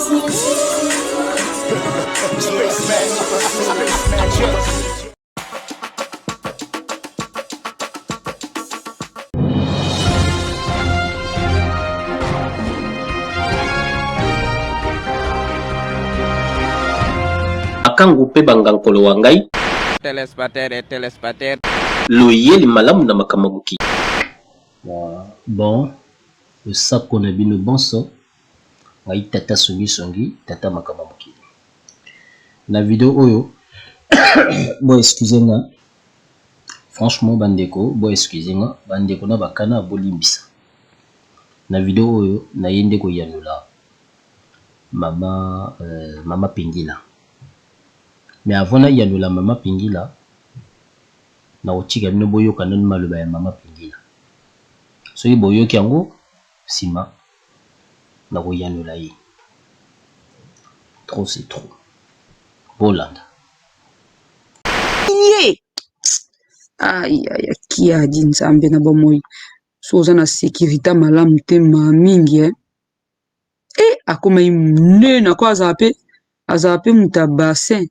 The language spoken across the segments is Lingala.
Akangu pe bangankolo wangai Telespater loyeli malamu na makamabuki. Bon, le sac qu'on a bien le bon son. Ngai tata songi tata makamabuki. La vidéo oyo bon excusez-moi. Franchement bandeko, bon excusez-moi, bandeko na bakana bolimbisa. Na vidéo oyo na yende ko yanula mama Pingila. Mais avant na yanula mama Pingila, na otika bino boyoka nani maloba ya mama Pingila. So yi boyoki yango sima na ko yanula yi. Trop c'est trop. Bolanda. Aïe aïe qui a dit nzambe na bomoyi. Soza na sécurité malamu te ma mingi akoma imnena kwa azape muta bassin.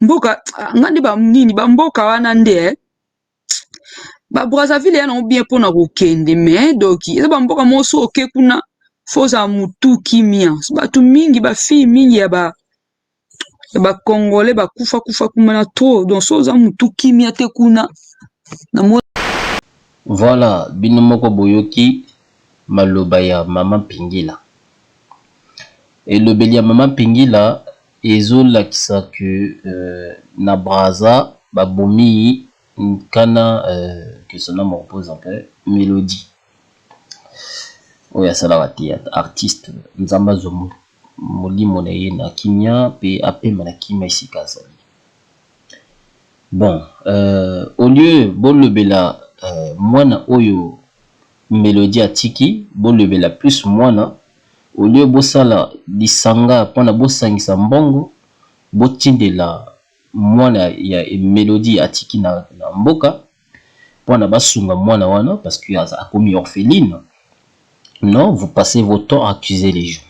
Mboka ngandi ba nini ba mboka wana nde ba Brazzaville ya na bien pona ko kende mais doki eza ba mboka moso oke kuna foza mutu kimia ba tu mingi ba fille mingi ya ba Congolais ba kufa kuma na trop donc soza mutu kimia te kuna na voilà bino moko boyoki maloba ya mama Pingila. Et le beli ya mama Pingila ezolakisa que na Brazza babomi kana que son nom repose un peu Mélodie oya sala théâtre artiste nzamba zomo molimo na ye na kimia pe apema na kimia isika azali. Bon au lieu bolobela mwana oyo Mélodie atiki bolobela plus mwana au lieu bosala lisanga pona bosangisa mbongo botindela mwana ya Mélodie atiki na mboka pona basunga mwana wana parce que a commis orpheline. Non, vous passez votre temps à accuser les gens.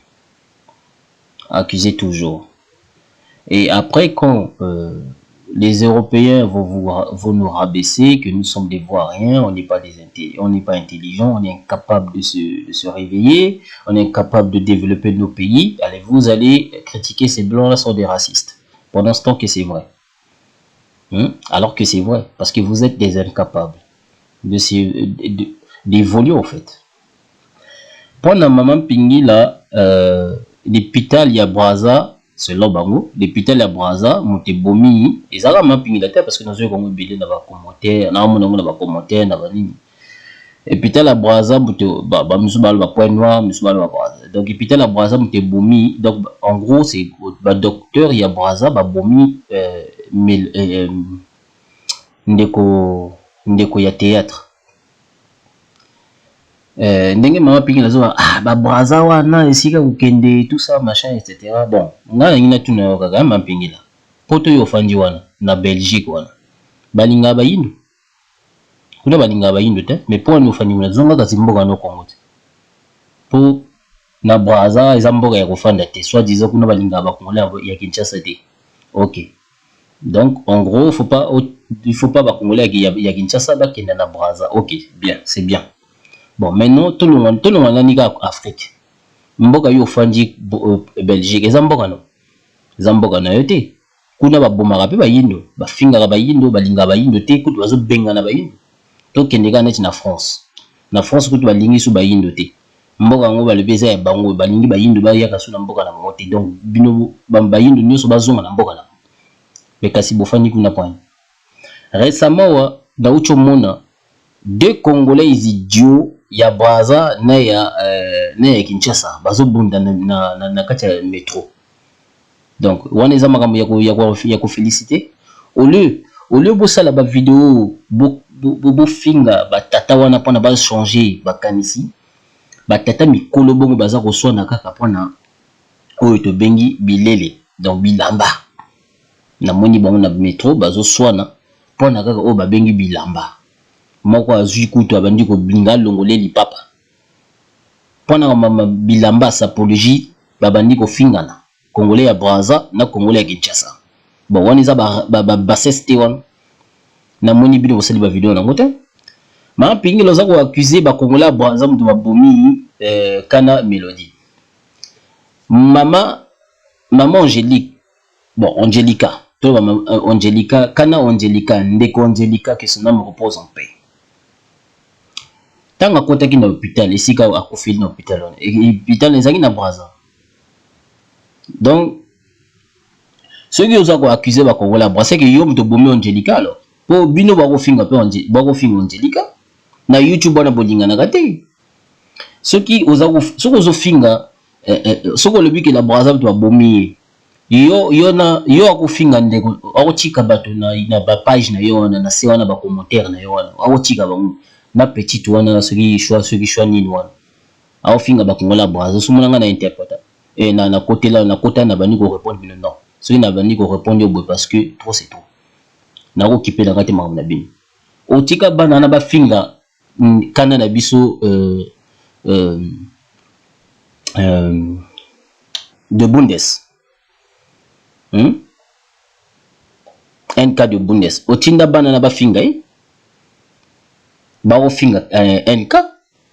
Accuser toujours. Et après quand les Européens vont nous rabaisser, que nous sommes des Ivoiriens, on n'est pas intelligents, on est incapable de se réveiller, on est incapable de développer nos pays. Allez, vous allez critiquer ces blancs-là sont des racistes. Pendant ce temps que c'est vrai. Alors que c'est vrai, parce que vous êtes des incapables d'évoluer en fait. Pendant maman Pingila, l'hôpital ya Brazza, selon bango, l'hôpital ya Brazza, monte bomi, et ça va maman Pingila parce que nous avons bilé dans les commentaires, dans commentaires, dans les l'hôpital ya Brazza, monte ba musubal ba point noir, musubal ba Brazza. Donc l'hôpital ya Brazza monte bomi, donc en gros c'est ba docteur ya Brazza ba bomi ndeko ya théâtre. Ndenge mama Pingila zo ba Brazza wana esika ukende tout ça machin etc. Bon nga ngina tuna yoka mama Pingila poto yo fandi wana na Belgique wana balinga ba yindu kuna balinga ba yindu te mais po no fandi wana zonga kasi mboka no Congo te po na Brazza eza mboka ya kofanda te soit disant kuna balinga ba Congolais ya Kinshasa te. OK, donc en gros il faut pas ba Congolais ya Kinshasa ba kenda na Brazza. OK, bien, c'est bien. Bon, maintenant, tout le monde a Afrique. Mboka yo fandi Belgique, eza mboka no. Eza mboka na yote. Kuna ba bomaka pe ba yindo, ba finga ba yindo, ba linga ba yindo te, kutu bazo benga na ba yindo. To kendeka net na France. Na France kutu ba lingi su ba yindo te. Mboka ngo ba lebeza ya bango, ba lingi ba yindo ba yaka su na mboka na mote. Donc bino ba yindo nyoso bazonga na mboka na. Mais kasi bo fandi kuna point. Récemment da ucho mona deux Congolais idiots ya Brazza na ya Kinshasa bazo bunda na kati ya métro. Donc wana eza makambo ya ko féliciter au lieu bosala ba vidéo bo finga ba tata wana pona ba changer ba kanisi ba tata mikolo bongo baza ko sona kaka pona oyo to bengi bilele donc bilamba na moni bango na métro bazo swana pona kaka o ba bengi bilamba. Moko azui kutu abandi ko blinga longolé li papa. Pona mama bilamba sa apologie babandi ko fingana Congolais ya Brazza na Congolais ya Kinshasa. Bon wana za ba seste wana na moni bino bosali ba video na ngote ma pingi loza ko accuser ba Congolais ya Brazza mutu babomi kana Mélodie. Maman Angélique, bon Angélica, Angélica, kana Angélica, ndeko Angélica, que son âme repose en paix. Tant à côté qui dans l'hôpital, ici quand à Kofi dans l'hôpital, l'hôpital les amis na Brazza. Donc ceux qui ont accusé ba Congolais Brazza, c'est que yo muto bomi Angélica alors. Pour bino ba ko finga pe Angélica, na YouTube bana bolinga na gate. Ceux qui ont finga soko le but que la Brazza to bomi yo akofinga ndeko akotika bato na ba page na yo na se wana ba commentaire na yo wana akotika bango na petit wana soki choix nini wana akofinga ba Congolais Brazza so monanga na interprète na côté là na côté na bani ko répondre bino non soki na bani ko répondre bo parce que trop c'est trop na ko kipe na kati makambo na bino otika bana na ba finga kana na biso de Bundes. Un cas de Bundes. Otinda banana ba finga ba finga NK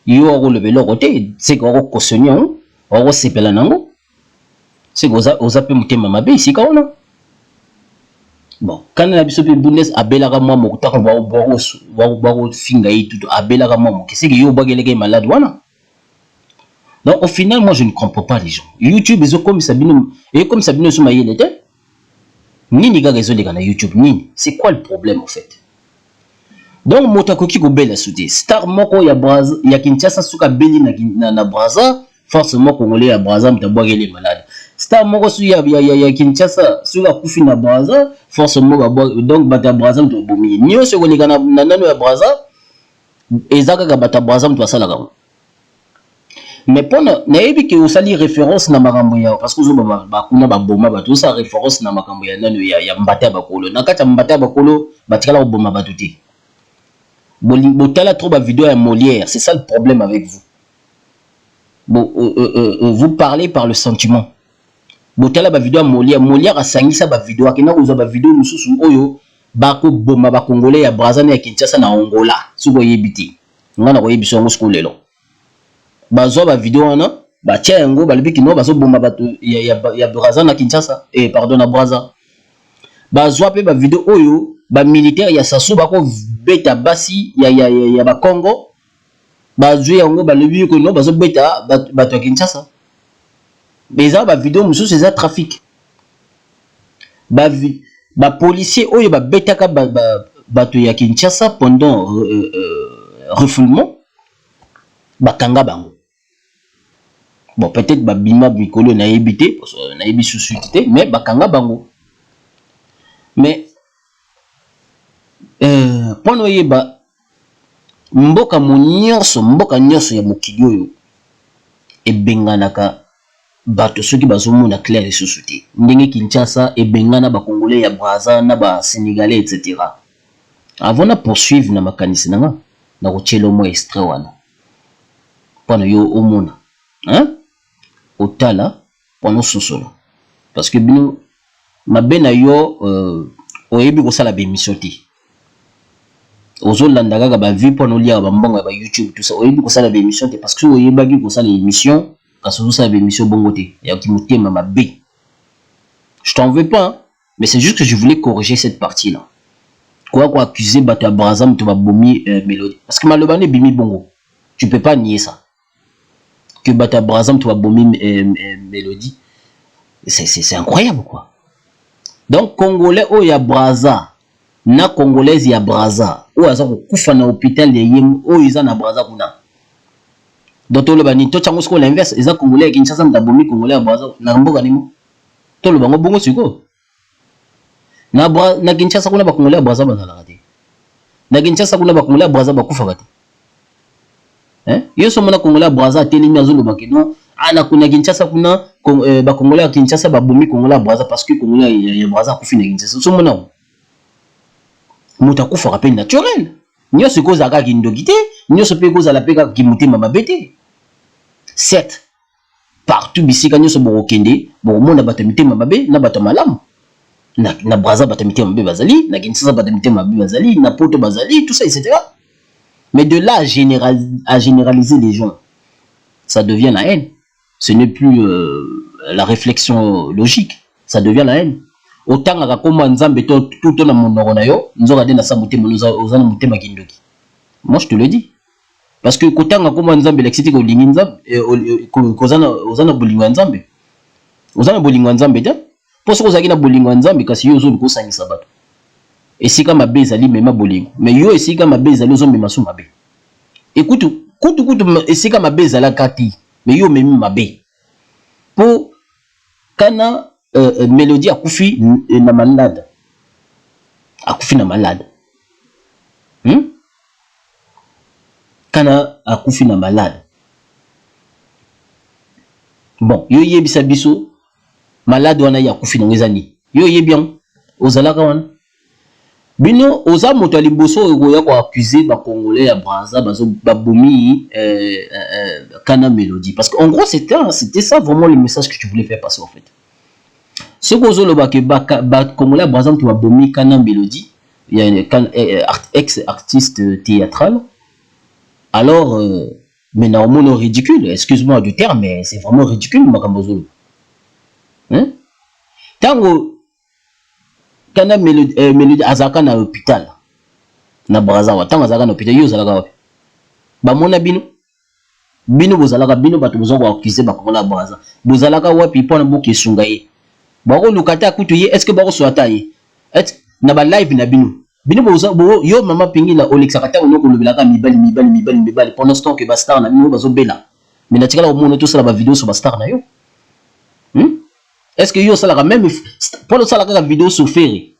yo ko lever le côté c'est ko cautionner on ko sepela nango c'est ko oza pe mutema mabe ici ka ona bon quand na biso pe Bundes abela ka mwa mokuta ko ba finga tout abela ka mwa c'est que yo bageleke malade wana. Donc au final, moi je ne comprends pas les gens. YouTube, ils ont comme Sabino, et comme Sabino Soumaïe l'était, ni les gars résolent na YouTube, ni. C'est quoi le problème en fait? Donc Motakoki ko bela soudé. Star moko ya Brazza, ya Kinshasa suka beli na Brazza, forcément Congolais ya Brazza mtabwa les malades. Star moko su ya Kinshasa suka kufi na Brazza, forcément donc bata Brazza mtabomi. Nyo se ko na nano ya Brazza, ezaka ka bata Brazza mtwasala ka. Mais pour naebi que osali référence na makambo ya parce que zo ba kuna ba boma ba tout ça référence na makambo ya nanu ya mbata bakolo na kata mbata bakolo batikala ko boma ba tuti botala trop ba vidéo ya Molière, c'est ça le problème avec vous. Vous parlez par le sentiment. Botala ba vidéo ya Molière a sangisa ba vidéo akena ko zo ba vidéo mususu oyo ba ko boma ba Congolais ya Brazza na Kinshasa na Angola suko yebiti ngana ko yebiso ngo skolelo bazo ba vidéo wana ba tia yango ba libiki no bazo bomba bato ya Brazza na Kinshasa pardon na Brazza bazo pe ba vidéo oyo ba militaire ya Sassou ba ko beta basi ya ba Congo bazo yango ba libiki ko no bazo beta bato ya Kinshasa beza ba vidéo mususu c'est ça trafic ba policier oyo ba beta ka bato ya Kinshasa pendant refoulement bakanga bango. Bon, peut-être babima bikolo na ebité, na ebi susutité, mais bakanga bango. Mais pono yeba mboka nyonso ya mokili oyo ebenganaka bato soki bazomona clair et susutité. Ndenge Kinshasa ebengana ba Congolais ya Brazza na ba Sénégalais etc. Avant na poursuivre na makanisi nanga na ko tshelo mo extrait wana. Pono yo omona, hein? Otala pono sosolo. Parce que bino mabena yo oyebi ko sala ba émission ti. Ozo landaka ka ba vie pono lia ba mbongo ba YouTube tout ça oyebi ko sala ba émission ti parce que oyebaki ko sala émission parce que sala ba émission bongo te ya ki mutema mabe. Je t'en veux pas, hein? Mais c'est juste que je voulais corriger cette partie là. Quoi accuser Bata Brazza to ba bomi Mélodie parce que malobane bimi bongo. Tu peux pas nier ça. Que Bata Brazza to ba bomi Mélodie. C'est incroyable quoi. Donc Congolais o ya Brazza na Congolaise ya Brazza o aza ko kufa na hôpital ya yem o iza na Brazza kuna. Donc le bani to chango sko l'inverse iza Congolais ki Kinshasa mta bomi Congolais ya Brazza na mboka nimo. To le bango bongo siko. Na Kinshasa kuna ba Congolais ya Brazza bazala kati. Na Kinshasa kuna ba Congolais ya Brazza bakufa kati. Yo somona Congolais ya Brazza telemi azolo bakeno ana kuna Kinshasa kuna ba Congolais ya Kinshasa ba bomi Congolais ya Brazza parce que Congolais ya Brazza kufi na Kinshasa somona muta kufa rappel naturel nyo se koza ka kindokité nyo se pe koza la peka ki mutema mabete certes partout bisika nyoso bokende bokomona bato mitema mabe na bato malamu na Brazza bato mitema mabe bazali na Kinshasa bato mitema mabe bazali na Poto bazali tout ça etc. Mais de là à généraliser les gens, ça devient la haine. Ce n'est plus la réflexion logique, ça devient la haine. Autant à comment nzambe tout na monoko na yo nzoka de na samutema ozana mutema kindoki. Moi je te le dis. Parce que autant à comment nzambe l'excité ko lingi nzambe ozana bolingo nzambe. Ozana bolingo nzambe ta. Parce que ozaki na bolingo nzambe kasi yo zo ko sangisa bato. Esika mabe ezali mema bolingo. Mais yo esika mabe ezali ozo mema su mabe. Écoute, kutu esika mabe ezala kati. Mais yo memi mabe. Pour kana Mélodie akufi na malade. Akufi na malade. Kana akufi na malade. Bon, yo yebisa biso malade wana ya akufi na ngezani. Yo yebian ozalaka wana. Bino oza moto liboso oya ko accuser ba congolais ya Brazza bazo babomi kana Mélodie parce que en gros c'était ça vraiment le message que tu voulais faire passer en fait. Ce que vous avez dit, Congolais, par exemple, tu as bomi Kana Mélodie, il y a un ex-artiste théâtral. Alors, mais normalement, ridicule, excuse-moi du terme, mais c'est vraiment ridicule, Makambozolo. Hein? Tant que Kana Mélodie, Azaka na hôpital, na Brazza, tant Azaka na hôpital, yo Zalaka. Ba mona bino. Bino bozalaka, bino bato bozo ko accuser ba Congolais Brazza. Bozalaka wapi pona boki sungaye. Bako lukata kutuye est-ce que bako swata ye et na ba live na bino yo mama pingi la Olexa kata onoko lobelaka mibali pendant ce temps que ba star na bino bazo bela mais na tikala omono tout ça ba vidéo sur ba star na yo est-ce que yo sala même pour le sala ka vidéo sur Ferré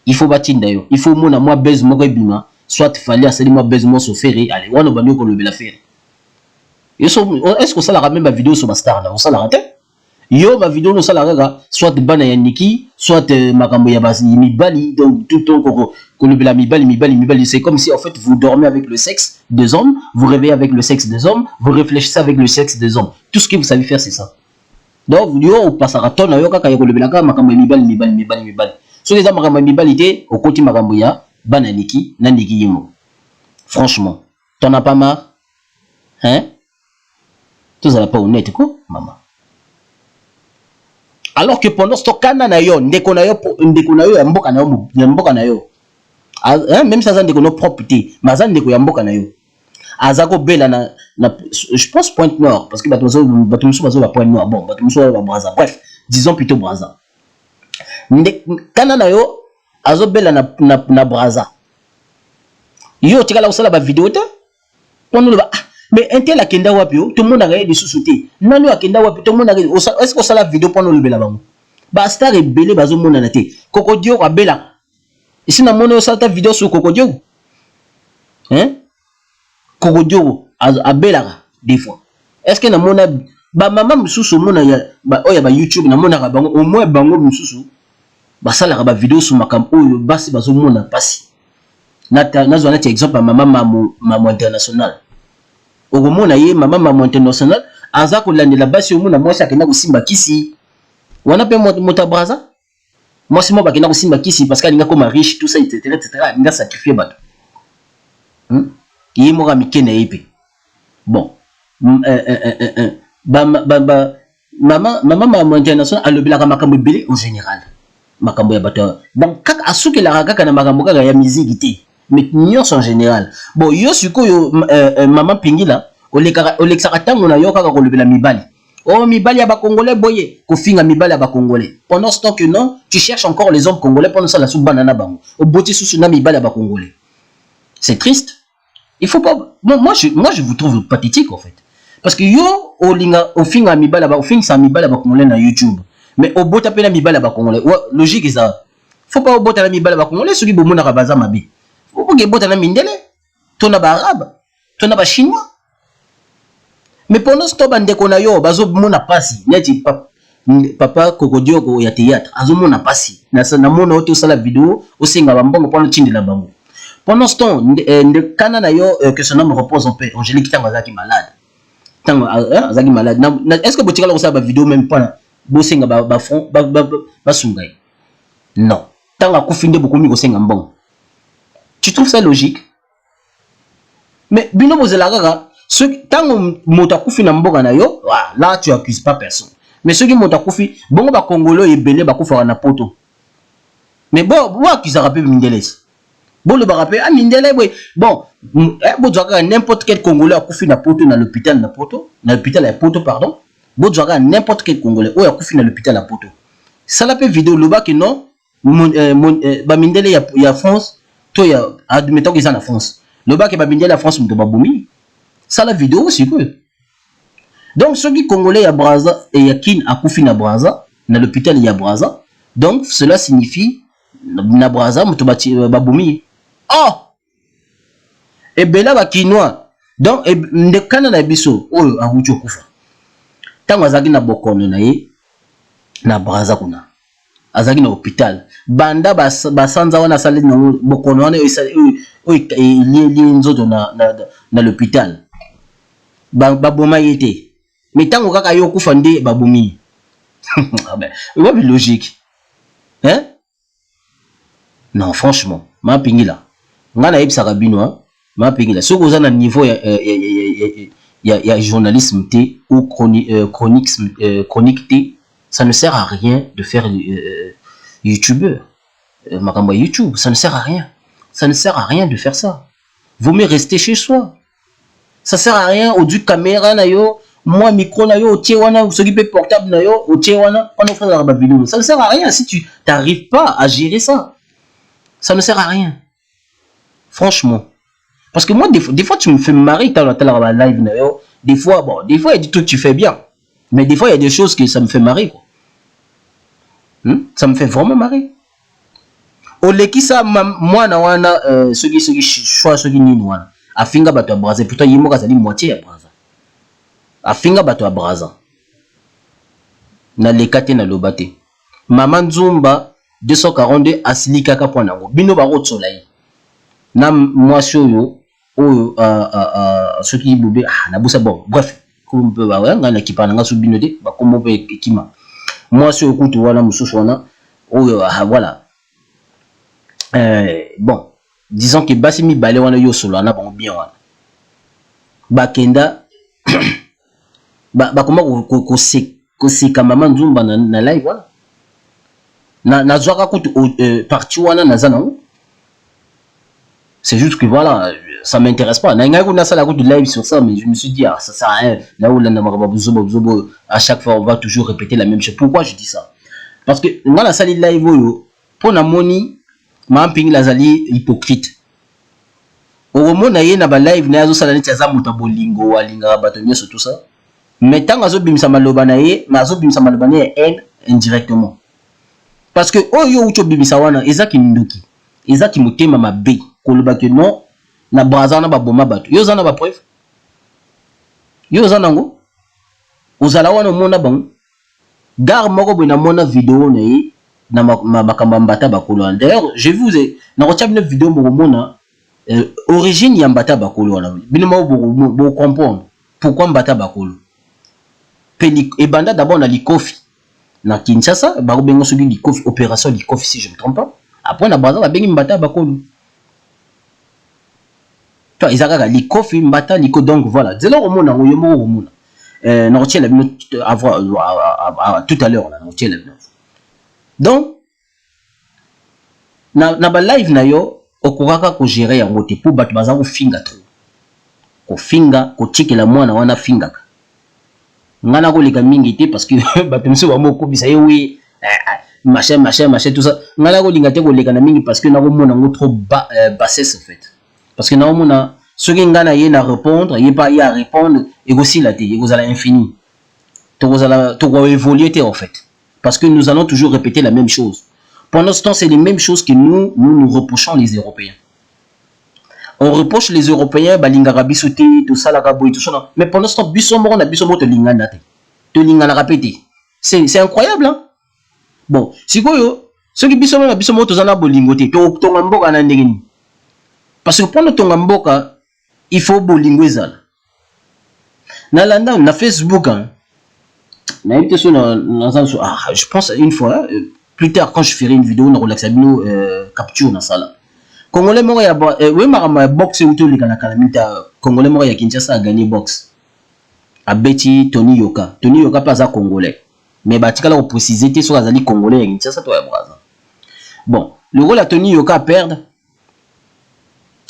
il faut batinda yo il faut mona moi base moko bima soit fallait asali moi base mo sur Ferré allez wana ba ko lobela Ferré est-ce que ça la même ba vidéo sur ba star na on sala raté. Yo ma vidéo no sala kaka soit bana ya Niki soit makambo ya basi mibali donc tout le temps ko lebela mibali c'est comme si en fait vous dormez avec le sexe des hommes, vous réveillez avec le sexe des hommes, vous réfléchissez avec le sexe des hommes. Tout ce que vous savez faire c'est ça. Donc yo pasaka ton yo kaka ya ko lebela kaka makambo mibali. So les makambo mibali té au côté makambo ya bana Niki na Niki yimo. Franchement, t'en as pas marre? Hein? Tu n'as pas honnête quoi, maman. Alors que pendant ce temps, na yo, ndeko na yo ya mboka na yo. Même ça ndeko no propriété, mais ça ndeko ya mboka na yo. Azako bela na je pense Pointe-Noire parce que bato muso ba Pointe-Noire bon, bato muso ba Brazza. Bref, disons plutôt Brazza. Kana na yo azo bela na Brazza. Yo tikala osala ba vidéo te. Pono ba mais intel akenda wapi yo tout le monde a regardé des sous-sautés nani akenda wapi tout le monde a regardé est-ce que ça la vidéo pendant le bela bango ba star rebelle bazo mona na te Kokodio ko bela ici na mono salta vidéo sur Kokodio hein Kokodio a bela des fois est-ce que na mona ba mama mususu mona ya ba oya ba YouTube na mona ka bango au moins bango mususu ba sala ba vidéo sur makam oyo basi bazo mona pasi na zo na exemple mama maman international okomona ye mama international aza kolandela basi omona mwasi akenda kosimba kisi wana pe mota Brazza mwasi mo bakenda kosimba kisi parce que alinga koma riche tout ça etc alinga sacrifier bato ye moka mikene yepe bon mama international alobelaka makambo ebele en général makambo ya bato donc kaka asukelaka kaka na makambo kaka ya musique te mais nyonso en général bon yo sikoyo maman Pingila olexaka tango na yo kaka kolobela mibali oh mibali ya ba congolais boye kofinga mibali ya ba congolais pendant ce temps que non tu cherches encore les hommes congolais pendant ça la sous banana bango oboti sous na mibali ya ba congolais c'est triste il faut pas moi je vous trouve pathétique en fait parce que yo olinga ofinga mibali ba ofinga sa mibali ba congolais na YouTube mais obota pe na mibali ba congolais logique ça faut pas obota na mibali ba congolais celui bomona ka baza mabe faut pas obota na mindele tona ba arabe tona ba chinois. Mais pendant ce temps, bandeko na yo, bazo mona pasi, neti papa Kokodio ko ya théâtre, azo mona pasi. Na mona oto sala vidéo, osenga bambongo pour le tindi la bango. Pendant ce temps, kana na yo que son homme repose en paix, Angélique Tangazaki malade. tant azaki malade est-ce que botika la ça ba vidéo même pas bosenga ba front ba sungai non tant akufi nde bokomi ko senga mbongo tu trouves ça logique mais bino bozela kaka ce tant moto akufi na mboka na yo là tu accuses pas personne mais ceux qui moto akufi bongo ba congolais ebele ba kufa na poto mais bon accuse rappeler Mindeles bon le rappeler ah Mindele bon n'importe quel congolais akufi na poto na l'hôpital na l'hôpital ya poto pardon bon n'importe quel congolais ou akufi na l'hôpital à poto ça la peut vidéo le bas que non ba Mindele ya France to ya admettons qu'ils en en France le bas que ba Mindele la France mto babomi ça la vidéo aussi quoi donc ceux qui congolais ya Braza et ya kin akufi na Braza na l'hôpital ya Braza donc cela signifie na Braza mto babomi oh et bela ba kinois donc ndekana na biso oyo ahucho kufa tango azaki na bokono na ye na Braza kuna azaki na hôpital banda basanza wana sali na bokono wana li nzoto na l'hôpital baboma yete mais tango kaka yo kufa nde babomi ouais mais logique hein non franchement ma pingila ngana yebisaka bino ma pingila soko za na niveau ya journalisme T ou chronique T ça ne sert à rien de faire youtubeur makamba YouTube ça ne sert à rien de faire ça vaut mieux rester chez soi ça sert à rien au du caméra na yo moi micro na yo otie wana s'occuper portable na yo otie wana on fait la vidéo ça ne sert à rien si tu n'arrives pas à gérer ça ne sert à rien franchement parce que moi des fois tu me fais marrer dans la live na yo des fois il y a des trucs que tu fais bien mais des fois il y a des choses que ça me fait marrer quoi. Ça me fait vraiment marrer oleki ça moi na wana ceux qui choix ceux qui nini wana afinga bato ya Braza pourtant yimoka zali moitié ya Braza afinga bato ya Braza na lekate na lobate Mama Nzumba 242 asili kaka po nango bino ba rotsola yi na mwasi oyo ceux qui bobe na busa bon bref ko mpe ba nga na kipana nga su bino de ba kombo pe ekima mwasi oyo kutu wana mususu wana oyo voilà bon disons que basi mi balé wana yo solo na bon bien wana bakenda ba koma ko seka Mama Nzumba na live wana na zwaka kutu parti wana na zana c'est juste que voilà ça m'intéresse pas na ngai kuna sala kutu live sur ça mais je me suis dit ça sert à rien là où la buzobo à chaque fois on va toujours répéter la même chose pourquoi je dis ça parce que moi la sali live oyo pour na moni mamping la zali hypocrite omona ye na ba live na yazo sala neti azamuta bolingo alinga bato nyoso tout ça mais tant azo bimisa maloba na ye azo bimisa maloba na ye indirectement parce que oyo ucho bimisa wana ezaki nduki ezaki mutema mabe koloba que non na Braza na baboma bato yo zana ba preuve yo zana ngo ozala wana mona bango gar moko bona mona vidéo na ye na makamba mbata bakolo d'ailleurs je vous ai na rotia une vidéo moko mona origine ya mbata bakolo wana bino bo comprendre pourquoi mbata bakolo et banda d'abord na likofi na Kinshasa ba bengo soki likofi opération likofi si je me trompe pas après na Braza ba bengi mbata bakolo toi izaka likofi mbata liko donc voilà zelo romona ngoyo mo romona na rotia la bino avoir tout à l'heure là na rotia la bino donc na ba live na yo okokaka ko gérer yango te pour bato baza ko finga trop ko finga ko tikela mwana wana finga ngana ko leka mingi te parce que bato mso ba moko bisa ye oui machin tout ça ngana ko linga te ko leka na mingi parce que na ko mona ngo trop bassesse en fait parce que na mona ce qui ngana ye na répondre ye pas y à répondre et aussi la te ye vous allez infini to vous allez to évoluer en fait parce que nous allons toujours répéter la même chose. Pendant ce temps, c'est les mêmes choses que nous reprochons les Européens. On reproche les Européens, balinga bisoté, tout ça, la gabo et tout ça. Mais pendant ce temps, bisomo, on a bisomo te lingana te lingana répété. C'est incroyable, hein? Bon, si quoi yo, ceux qui bisomo na bisomo to zana bolingote, to tongamboka na ndengeni. Parce que pendant tongamboka, il faut bolingwezala. Nalanda, na Facebook, hein. Je pense une fois, plus tard, quand je ferai une vidéo, on relaxabino capture dans ça là. Congolais mort ya oui ma boxe ou tout les calamita. Congolais mort ya Kinshasa a gagné boxe. A Betty Tony Yoka. Tony Yoka pas à congolais. Mais batika là on préciser sur azali congolais ya Kinshasa toi ya braza. Bon, le rôle à Tony Yoka perdre.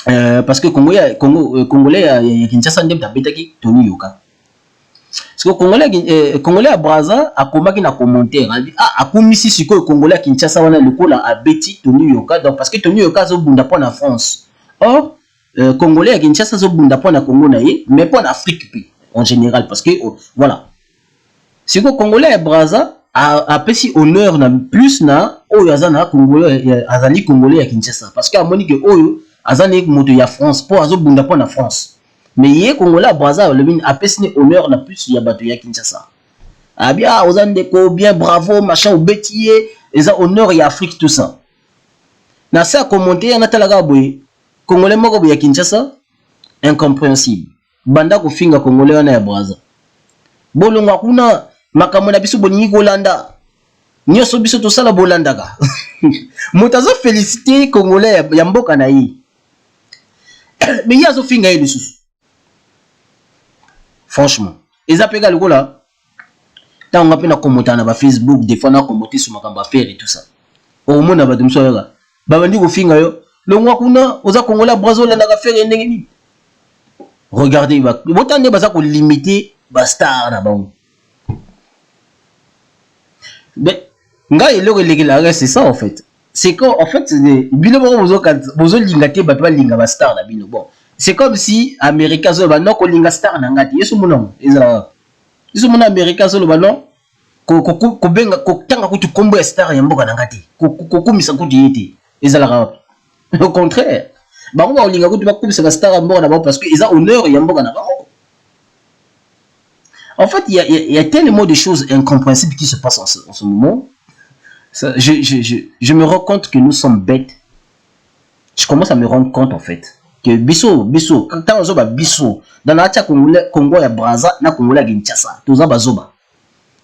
Parce que congolais ya Kinshasa ndem tabetaki Tony Yoka. Parce que congolais à Braza a combattu na commentaire a commis si que congolais à Kinshasa wana le col a Betty Tony Yoka donc parce que Tony Yoka zo bunda pour la France. Or congolais à Kinshasa zo bunda pour la Congo naïe mais pas en Afrique en général parce que voilà. C'est que congolais à Braza a pesi honneur na plus na oyo azana congolais azali congolais à Kinshasa parce que a moni que oyo azani moto ya France pour azo bunda pour la France. Mais hier congolais à Braza le a pesi honneur na plus ya bato ya Kinshasa. Ah bien ozandeko bien bravo machin au bétier et ça honneur ya Afrique tout ça. Na ça commenter na talaga boy congolais moko ya Kinshasa incompréhensible. Banda ko finga congolais wana ya Braza. Bolonga kuna makambo na biso boningi kolanda. Nyoso biso to sala bolandaka. Motazo féliciter congolais ya mboka na yi. Mais yazo finga yi sous. Franchement, ils appellent le là. Tant on a pu commenter na Facebook, des fois on a commenté sur ma campagne faire et tout ça. Au moins on a dit ça là. Babandi ko finga yo. Le mwa kuna oza congolais Brazzaville na ka faire ndenge ni. Regardez ba. Botande baza ko limiter ba star na bango. Mais nga eloko lekela c'est ça en fait. C'est qu'en fait bino bozo lingate ba linga ba star na bino. Bon, c'est comme si America zo ba non ko linga star na ngati. Yeso mono eza. Yeso mono America zo ba non ko benga ko tanga ko tu kombo ya star ya mboka na ngati. Ko kumisa ko diete. Eza la au contraire. Ba ko ba linga ko tu ba kumisa ba star ya mboka na ba parce que eza honneur ya mboka na ba. En fait, il y a tellement de choses incompréhensibles qui se passent en ce moment. Ça, je me rends compte que nous sommes bêtes. Je commence à me rendre compte en fait que biso quand on zoba biso dans la tia Congo ya Braza na Congo ya Kinshasa toza bazoba.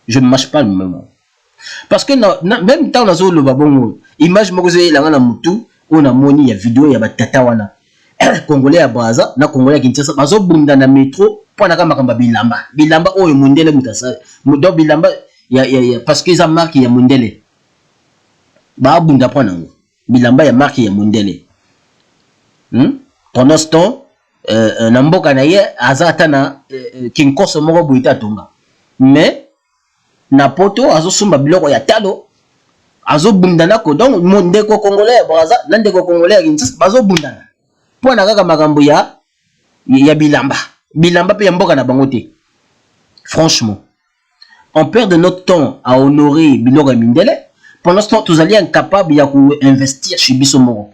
Je ne marche pas le même. Parce que même temps nazo le babongo image moko zo elanga na mutu on a moni ya vidéo ya batata wana Congolais ya Braza na Congolais ya Kinshasa bazo bunda na métro pour na makamba bilamba oyo mundele mutasa do bilamba ya parce que ça marque ya mundele ba bunda pour nango bilamba ya marque ya mundele. Pendant ce temps na mboka na ye azata na kinkoso moko buita tonga mais na poto azo sumba biloko ya talo azo bundana ko donc mondeko congolais ya Braza na ndeko congolais ya Kinshasa bazo bundana po na kaka makambo ya bilamba pe ya mboka na bango te. Franchement on perd de notre temps à honorer biloko ya mindele pendant ce temps tous alliés incapables ya ko investir chez biso moko.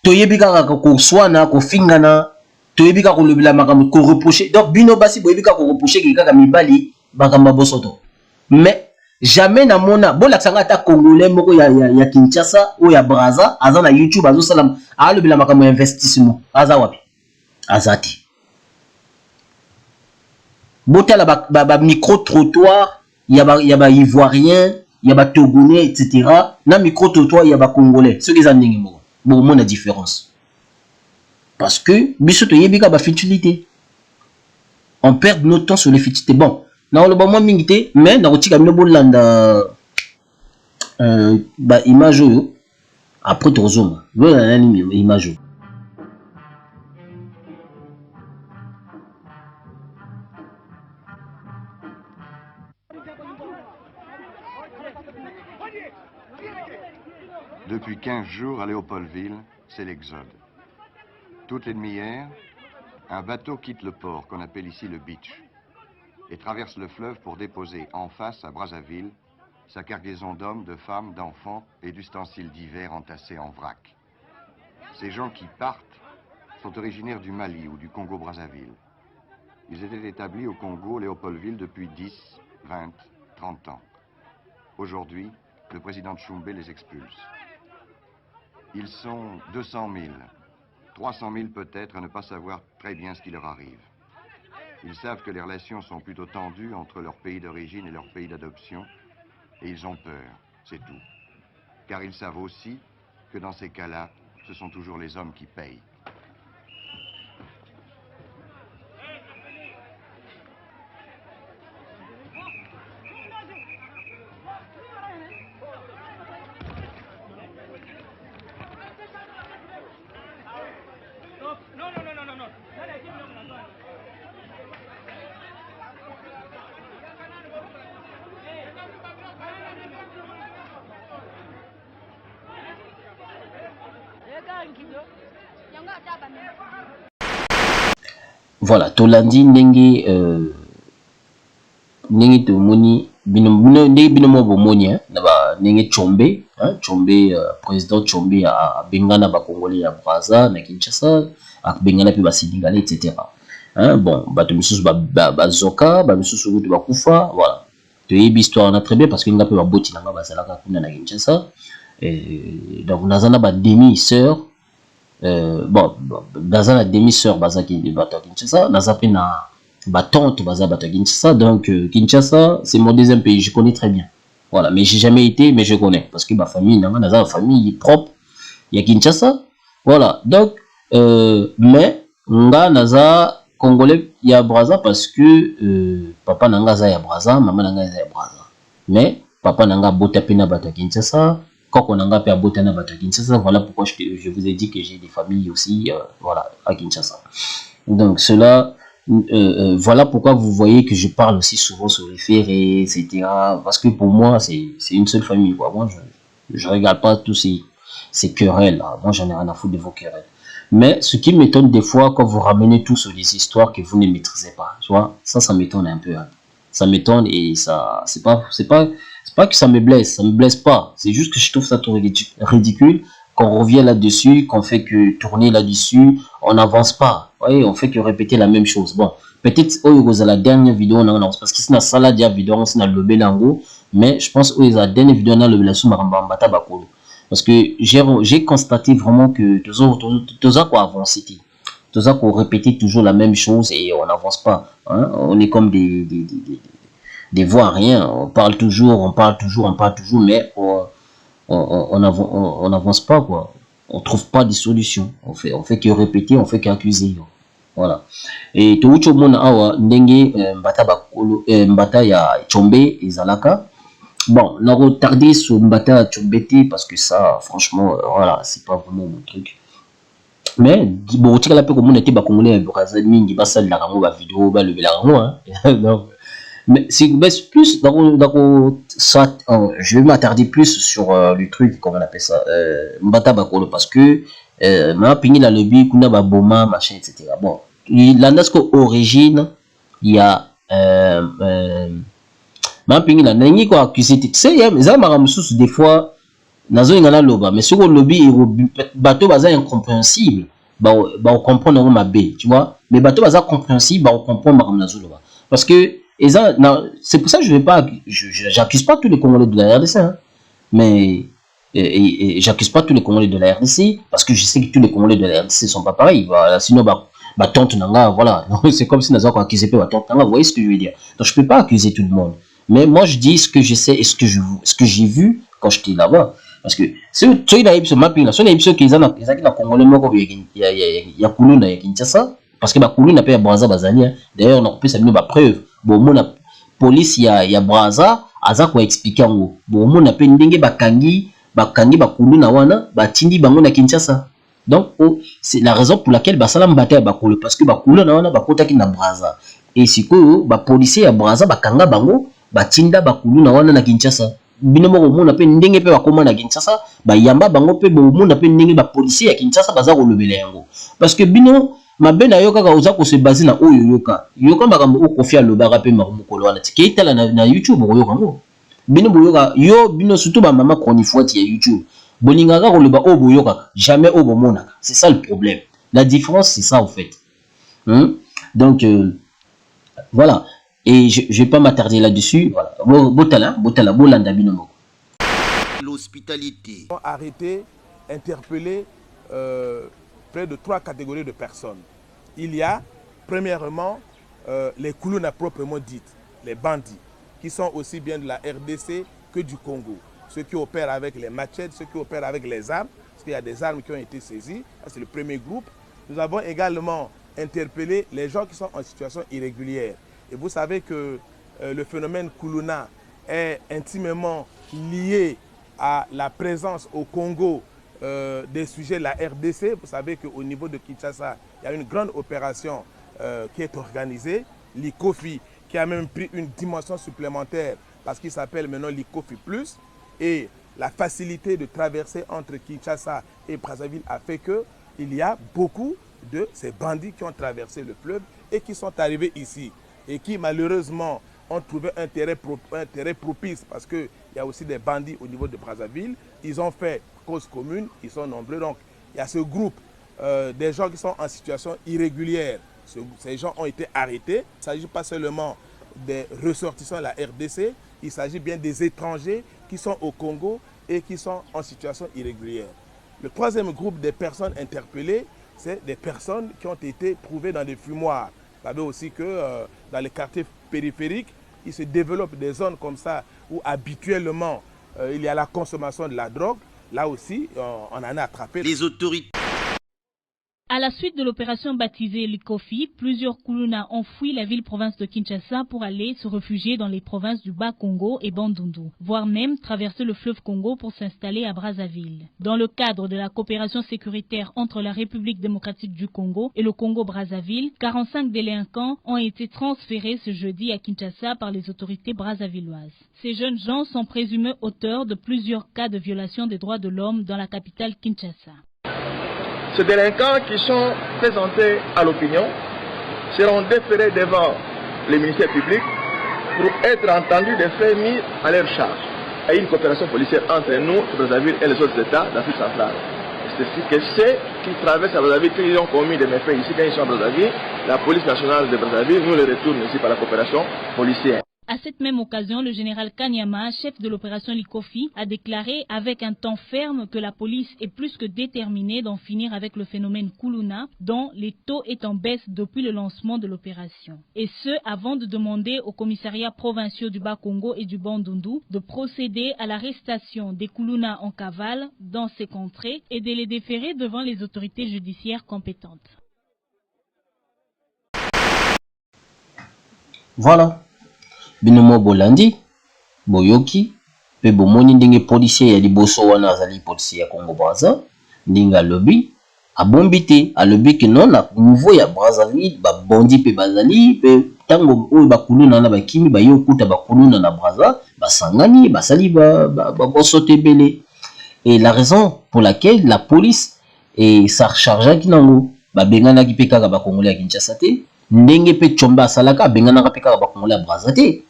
Toyebi kaka ko swana ko fingana toyebi kaka ko lobela makambo ko reprocher donc bino basi boyebi kaka ko reprocher kaka mibali bakamba bosoto mais jamais na mona bolakisanga ata congolais moko ya Kinshasa ou ya Braza aza na YouTube azo salam a lobela makambo investissement aza wapi azati botala ba micro trottoir ya ba ivoirien ya ba togolais etc. na micro trottoir ya ba congolais ceux qui ndenge moko bon mon la différence parce que biso to yebika ba futilité on perd notre temps sur les futilités. Bon na le bon moi mingité mais na kotika bino bolanda ba image oyo après to zoma voilà nani image oyo. Depuis 15 jours à Léopoldville, c'est l'exode. Toutes les demi-heures, un bateau quitte le port qu'on appelle ici le beach et traverse le fleuve pour déposer en face à Brazzaville sa cargaison d'hommes, de femmes, d'enfants et d'ustensiles divers entassés en vrac. Ces gens qui partent sont originaires du Mali ou du Congo-Brazzaville. Ils étaient établis au Congo, Léopoldville, depuis 10, 20, 30 ans. Aujourd'hui, le président Tchoumbé les expulse. Ils sont 200 000, 300 000 peut-être à ne pas savoir très bien ce qui leur arrive. Ils savent que les relations sont plutôt tendues entre leur pays d'origine et leur pays d'adoption, et ils ont peur, c'est tout. Car ils savent aussi que dans ces cas-là, ce sont toujours les hommes qui payent. Voilà, tolandi ndenge ndenge tomoni bino bomoni na ba ndenge Tshombe, Tshombe président Tshombe a bengana ba Congolais ya Brazza na Kinshasa, a bengana pe ba Sénégalais etc. Bon, bato misusu ba zoka, ba misusu kutu ba kufa, voilà. Toyebi histoire na très bien parce que nga pe ba boti nanga ba salaka kuna na Kinshasa. Donc nazana ba demi-sœur bon nazana demi-sœur baza ki bato Kinshasa, naza pe na ba tante baza bato Kinshasa. Donc Kinshasa c'est mon deuxième pays, je connais très bien. Voilà, mais j'ai jamais été, mais je connais parce que ma famille nanga naza famille propre ya Kinshasa. Voilà, donc mais nga naza Congolais ya Brazza parce que papa nanga za ya Brazza, maman nanga za ya Brazza. Mais papa nanga bota pena bato Kinshasa, koko nanga pe bota na bato Kinshasa. Voilà pourquoi je vous ai dit que j'ai des familles aussi voilà à Kinshasa. Donc cela voilà pourquoi vous voyez que je parle aussi souvent sur les ferrés, etc. Parce que pour moi c'est une seule famille quoi. Moi je regarde pas tous ces querelles là. Moi j'en ai rien à foutre de vos querelles. Mais ce qui m'étonne des fois, quand vous ramenez tout sur des histoires que vous ne maîtrisez pas, tu vois, ça m'étonne un peu. Ça m'étonne et ça, c'est pas que ça me blesse pas. C'est juste que je trouve ça trop ridicule qu'on revient là-dessus, qu'on fait que tourner là-dessus, on n'avance pas. Vous voyez, on fait que répéter la même chose. Bon, peut-être à la dernière vidéo, non, parce que c'est une salle de vidéo, on a le belango, mais je pense que la dernière vidéo, on a le soumarbambata bakolo. Parce que j'ai constaté vraiment que tout ça quoi avancer, tout ça qu'on répétait toujours la même chose et on n'avance pas. On est comme des voix à rien. On parle toujours, mais on n'avance pas quoi. On trouve pas de solution. On fait que répéter, on fait qu'accuser. Voilà. Et tout le monde a ndenge mbata ya Tshombe et Zalaka. Bon, on a retardé sur Mbata Tchombete parce que ça, franchement, voilà, c'est pas vraiment mon truc. Mais, bon, tu sais, comme on était Congolais, Brazza, Mingi, Bassa, la ramo, la vidéo, le ramo, mais c'est plus, ça, je vais m'attarder plus sur le truc, comment on appelle ça, Mbata Bakolo, parce que, ma pini la lobby, kuna ba boma, machin, etc. Bon, la nasco origine, il y a, ma pingi la nangi ko accusé tu sais ça m'a ramsous des fois nazo ngana loba mais sur le lobby bateau baza incompréhensible ba on comprend non ma b tu vois mais bateau baza compréhensible ba on comprend ma nazo loba parce que c'est pour ça que je vais pas j'accuse pas tous les Congolais de la RDC hein, mais j'accuse pas tous les Congolais de la RDC parce que je sais que tous les Congolais de la RDC sont pas pareils voilà, sinon ba tante nanga voilà c'est comme si nazo accusé pas tante nanga vous voyez ce que je veux dire donc je peux pas accuser tout le monde. Mais moi, je dis ce que je sais et ce que j'ai vu quand j'étais là-bas. Parce que si tu as ce mapping là, si tu as ce qu'ils ont na Congolais, il y a Koulouna et Kinshasa. Parce que Koulouna n'a pas Brazza Bazali. D'ailleurs, on peut savoir la preuve. Bon, la police, il y a Brazza, Aza quoi expliquer en gros. Bon, on a pas ndenge Bakangi Koulouna wana, Tindi bango na Kinshasa. Donc, c'est la raison pour laquelle Basalam battait Bakolo. Parce que Koulouna wana, Bakota ki na Brazza. Et si que policier à Brazza, Bakanga bango, Batinda bakulu na wana na Kinshasa bino moko mona pe ndenge pe bakoma na Kinshasa ba yamba bango pe bo mona pe ndenge ba policier ya Kinshasa baza ko lobela yango parce que bino mabena yoka ka oza ko se baser na oyo yoka makambo o kofia lobaka pe makomokolo wana tike itala na YouTube ko yoka ngo bino boyoka yo bino surtout ba mama chronifoite ya YouTube bolingaka ko loba o boyoka jamais o bomona c'est ça le problème la différence c'est ça en fait donc voilà. Et je ne vais pas m'attarder là-dessus. Voilà. L'hospitalité. Arrêter, interpeller près de 3 catégories de personnes. Il y a, premièrement, les Kuluna proprement dites, les bandits, qui sont aussi bien de la RDC que du Congo. Ceux qui opèrent avec les machettes, ceux qui opèrent avec les armes, parce qu'il y a des armes qui ont été saisies. C'est le premier groupe. Nous avons également interpellé les gens qui sont en situation irrégulière. Et vous savez que le phénomène Kuluna est intimement lié à la présence au Congo des sujets de la RDC. Vous savez qu'au niveau de Kinshasa, il y a une grande opération qui est organisée, l'ICOFI, qui a même pris une dimension supplémentaire parce qu'il s'appelle maintenant l'ICOFI+. Et la facilité de traverser entre Kinshasa et Brazzaville a fait qu'il y a beaucoup de ces bandits qui ont traversé le fleuve et qui sont arrivés ici. Et qui malheureusement ont trouvé un terrain propice parce qu'il y a aussi des bandits au niveau de Brazzaville. Ils ont fait cause commune, ils sont nombreux. Donc il y a ce groupe des gens qui sont en situation irrégulière. Ces gens ont été arrêtés. Il ne s'agit pas seulement des ressortissants de la RDC, il s'agit bien des étrangers qui sont au Congo et qui sont en situation irrégulière. Le troisième groupe des personnes interpellées, c'est des personnes qui ont été trouvées dans des fumoirs. Vous savez aussi que dans les quartiers périphériques, il se développe des zones comme ça où habituellement il y a la consommation de la drogue. Là aussi, on en a attrapé. Les autorités. À la suite de l'opération baptisée l'ICOFI, plusieurs Kuluna ont fui la ville-province de Kinshasa pour aller se réfugier dans les provinces du Bas-Congo et Bandundu, voire même traverser le fleuve Congo pour s'installer à Brazzaville. Dans le cadre de la coopération sécuritaire entre la République démocratique du Congo et le Congo-Brazzaville, 45 délinquants ont été transférés ce jeudi à Kinshasa par les autorités brazzavilloises. Ces jeunes gens sont présumés auteurs de plusieurs cas de violation des droits de l'homme dans la capitale Kinshasa. Ces délinquants qui sont présentés à l'opinion seront déférés devant les ministères publics pour être entendus des faits mis à leur charge. Il y a une coopération policière entre nous, Brazzaville et les autres États d'Afrique centrale. C'est ce que ceux qui traversent à Brazzaville, quand ils ont commis des méfaits ici, quand ils sont à Brazzaville, la police nationale de Brazzaville nous les retourne ici par la coopération policière. À cette même occasion, le général Kanyama, chef de l'opération Likofi, a déclaré avec un ton ferme que la police est plus que déterminée d'en finir avec le phénomène Kuluna, dont les taux est en baisse depuis le lancement de l'opération. Et ce, avant de demander aux commissariats provinciaux du Bas-Congo et du Bandundu de procéder à l'arrestation des Kuluna en cavale dans ces contrées et de les déférer devant les autorités judiciaires compétentes. Voilà. Binomo bolandi boyoki pe bomoni ndenge policier ya liboso wana azali policier ya Congo Brazza ndinga lobby abombi te alobi ke non na niveau ya Brazzaville ba bondi pe bazali pe tango oyo bakuluna na bakimi bayokuta bakuluna na Brazza basangani basali ba bosote belé. Et la raison pour laquelle la police et sa charge ki nango ba bengana ki pe kaka ba Congolais ya Kinshasa te ndenge pe chomba salaka bengana ka pe kaka ba Congolais ya Brazza te.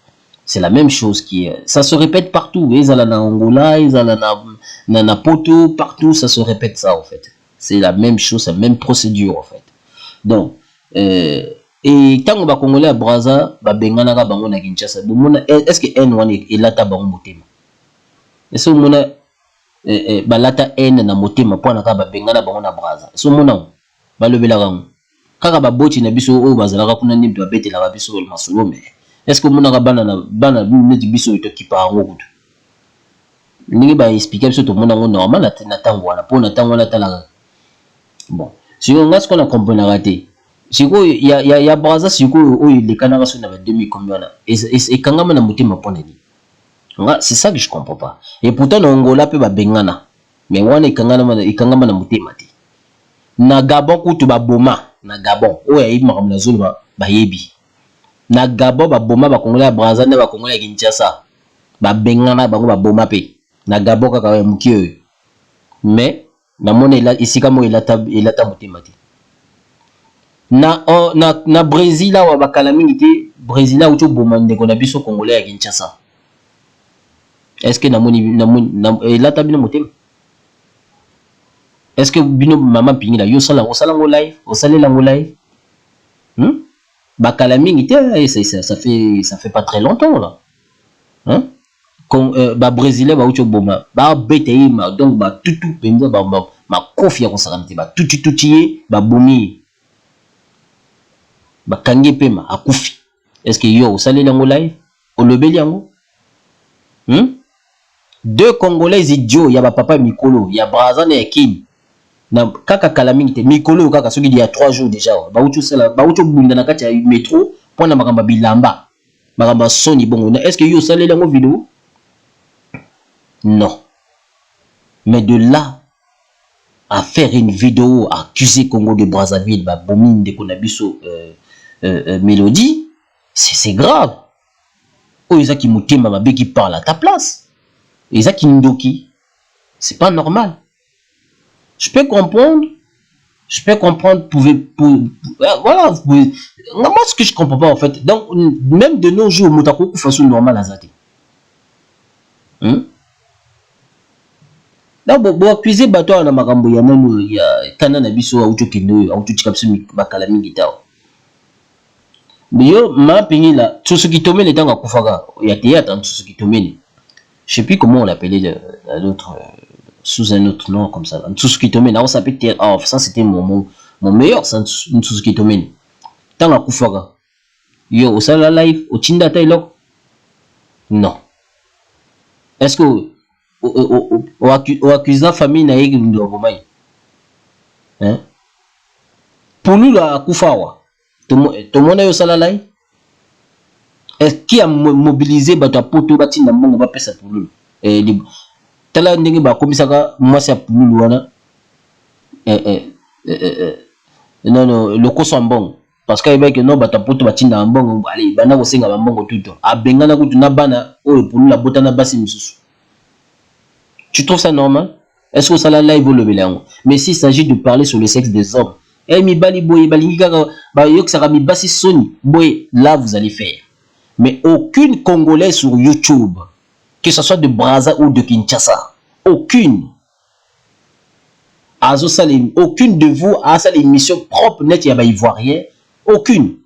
C'est la même chose qui est. Ça se répète partout. Ils allaient en Angola, ils allaient na Poto, partout, ça se répète ça en fait. C'est la même chose, la même procédure en fait. Donc, et tant que les Congolais à Brazza, bengana ka bango na Kinshasa, est-ce que N1 est là ta bango motema? Est-ce que mona balata N na motema pour na ka bengana bango na Brazza? Est-ce que mona balobela kango? Kaka baboti na biso o bazalaka kuna ndimbi babetela ka biso le masolo mais est-ce que mon bana neti biso ito kipa ngo kutu ningi ba expliquer biso to mona ngo normal na tango wana po na tango wana tala bon si on ngas ko na comprendre raté siko ya Brazza siko oyo le kanaka so na ba demi combien et kangama na mutima poneli nga c'est ça que je comprends pas et pourtant na Angola pe ba bengana mais wana ikangama na mutima ti na Gabon kutu ba boma na Gabon oyo ayi makamna zulu ba yebi na Gabon ba boma ba Congolais ya Brazza na ba Congolais ya Kinshasa ba bengana bango ba boma pe na Gabon kaka ya mukio mais na mona isika mo ilata mutima ti na Brésil wa bakala mingi te Brésil uto boma ndeko na biso Congolais ya Kinshasa est-ce que na ilata bino mutima est-ce que bino mama pingila yo sala ngo live o salela ngo live bakala mingi te ça fait pas très longtemps là ba brésilien ba ucho boma ba bete ima donc ba tutu penza ba ma kofi ya kosakamte ba tuti ba bomi ba kangi pema akufi. Est-ce que yo osali lango live olobeli yango? Deux Congolais idiots, il y a papa Mikolo, il y a Brazan et Kim. Na kaka kalamite Mikolo kaka soki il y a 3 jours déjà. Ba uchu sala, ba uchu bunda na kati ya métro pour na makamba bilamba. Makamba soni bongo. Est-ce que yo sali lango vidéo? Non. Mais de là à faire une vidéo accuser Congo de Brazzaville, ba bomine de Konabiso Mélodie, c'est grave. Oh, ils a qui moutima mabe qui parle à ta place. Ils a qui n'doki. C'est pas normal. Je peux comprendre. Voilà. Moi, ce que je comprends pas en fait. Donc, même de nos jours, Moutako façon normale à Zati. Donc, bon, accuser bateau na makambo ya même ya kanana biso auto kendo auto tikapsu bakala mingi tao. Mais yo ma pingi là, tout ce qui tombe les temps à Koufaga, il y a théâtre tout ce qui tombe. Je sais plus comment on l'appelait l'autre sous un autre nom comme ça. Tout ce qui tombe là, on s'appelle théâtre. Ah, ça c'était mon meilleur ça tout ce qui tombe. Tant à Koufaga. Yo au sala live au Tinda Taylor. Non. Est-ce que on accuse la famille na yegi ndo bomai? Hein? Pour nous la Koufawa. Tout le monde est au salarié. Est-ce qui a mobilisé bateau poto bati na mbongo ba pesa pour lui? Tala ndenge ba komisaka mwasi ya pululu wana. Non, le koso mbongo. Parce que il que non bateau poto bati na mbongo allez bana ko senga mbongo tout. Abengana kutu na bana o pululu la botana basi misusu. Tu trouves ça normal? Est-ce que ça là il vaut le bélango? Mais s'il s'agit de parler sur le sexe des hommes, mi bali boy balingi kaka ba yok saka mi basi soni boy, là vous allez faire. Mais aucune Congolais sur YouTube, que ce soit de Brazza ou de Kinshasa, aucune de vous a sa émission propre net ya ba ivoirien, aucune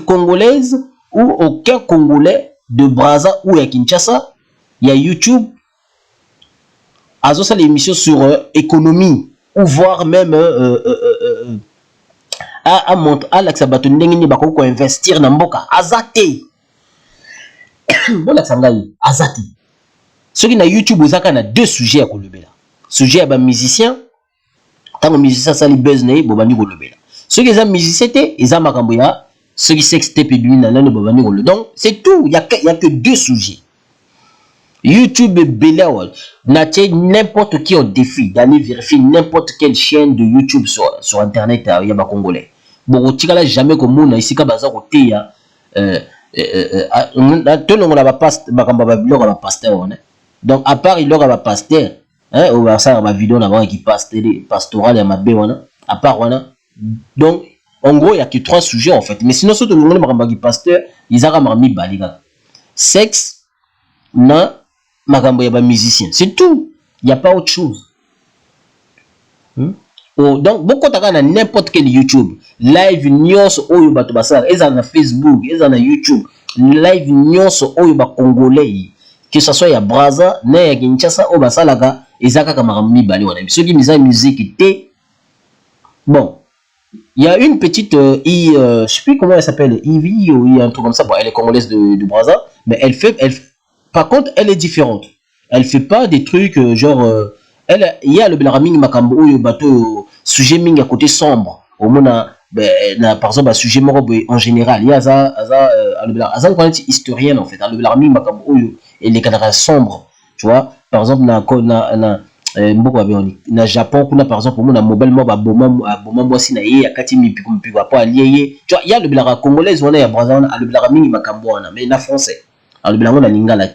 Congolaise ou aucun Congolais de Brazza ou à Kinshasa, il y a YouTube a sa émission sur économie ou voire même à l'axabato ndengini bako investir na mboka azate bon l'axangai azate ceux qui na YouTube ozaka na deux sujets à kolobela sujet ya ba musicien tant musicien sali buzz na bobani kolobela ceux qui sont musiciens té eza makambo ya ceux qui sextape lui na nano bobani kolobela donc c'est tout il y a que deux sujets. YouTube et Belawal, n'importe qui au défi d'aller vérifier n'importe quelle chaîne de YouTube sur internet à Yaba Congolais. Bon, tu n'as jamais comme on a ici qu'à bazar au thé ya tout le monde a pas pasteur. Donc à part il aura pasteur, hein, ou ça ma vidéo d'avant qui passe télé pastoral et ma béwana. À part voilà. Donc en gros il y a que 3 sujets en fait. Mais sinon surtout le monde qui pasteur, ils ont marmi baliga. Sexe, na makambo ya ba musicien, c'est tout, il n'y a pas autre chose. Donc beaucoup de n'importe quel YouTube live nyonso oyo bato basala eza na Facebook eza na YouTube live nyonso oyo ba congolais que ce soit ya Brazza na ya Kinshasa o basalaka ezaka kama mibali wana ceux qui misent musique té bon il y a une petite je sais plus comment elle s'appelle Ivy ou il y a un truc comme ça bon elle est congolaise de Brazza mais elle par contre, elle est différente. Elle fait pas des trucs genre... il y a le Belarami Makambo ou le bateau sujet ming à côté sombre. Au moins, par exemple, un sujet mort en général. Il y a ça, le Belarami historien en fait. Le Belarami Makambo ou les cadres sombres. Tu vois, par exemple, na Japon, par exemple, on a mobile mob à Boma Boissina et à Katimi Pikumpiwa pas allié. Tu vois, il y a le Belarami congolais, on a Brazza, le Belarami Makambo, mais na français. Le Belarami na Lingala.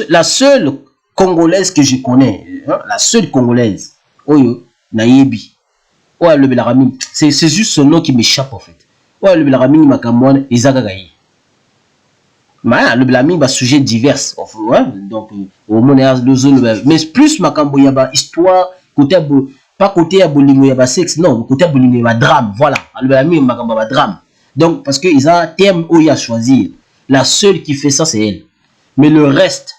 La seule Congolaise que je connais, hein, la seule Congolaise, Oyo, Naïbi, ouais, le Belarami, c'est juste ce nom qui m'échappe en fait. Ouais, le Belarami, Makamouane, Isagagaï. Le Belarami, bah, sujet divers, ouais, donc, au moins, mais plus Makambo, il y a histoire, côté, pas côté à Bolingo, il y a sexe, non, côté à Bolingo, il y a drame, voilà. Le Belarami, Makambo, drame. Donc, parce qu'ils ont un terme où il y a choisi. La seule qui fait ça, c'est elle. Mais le reste,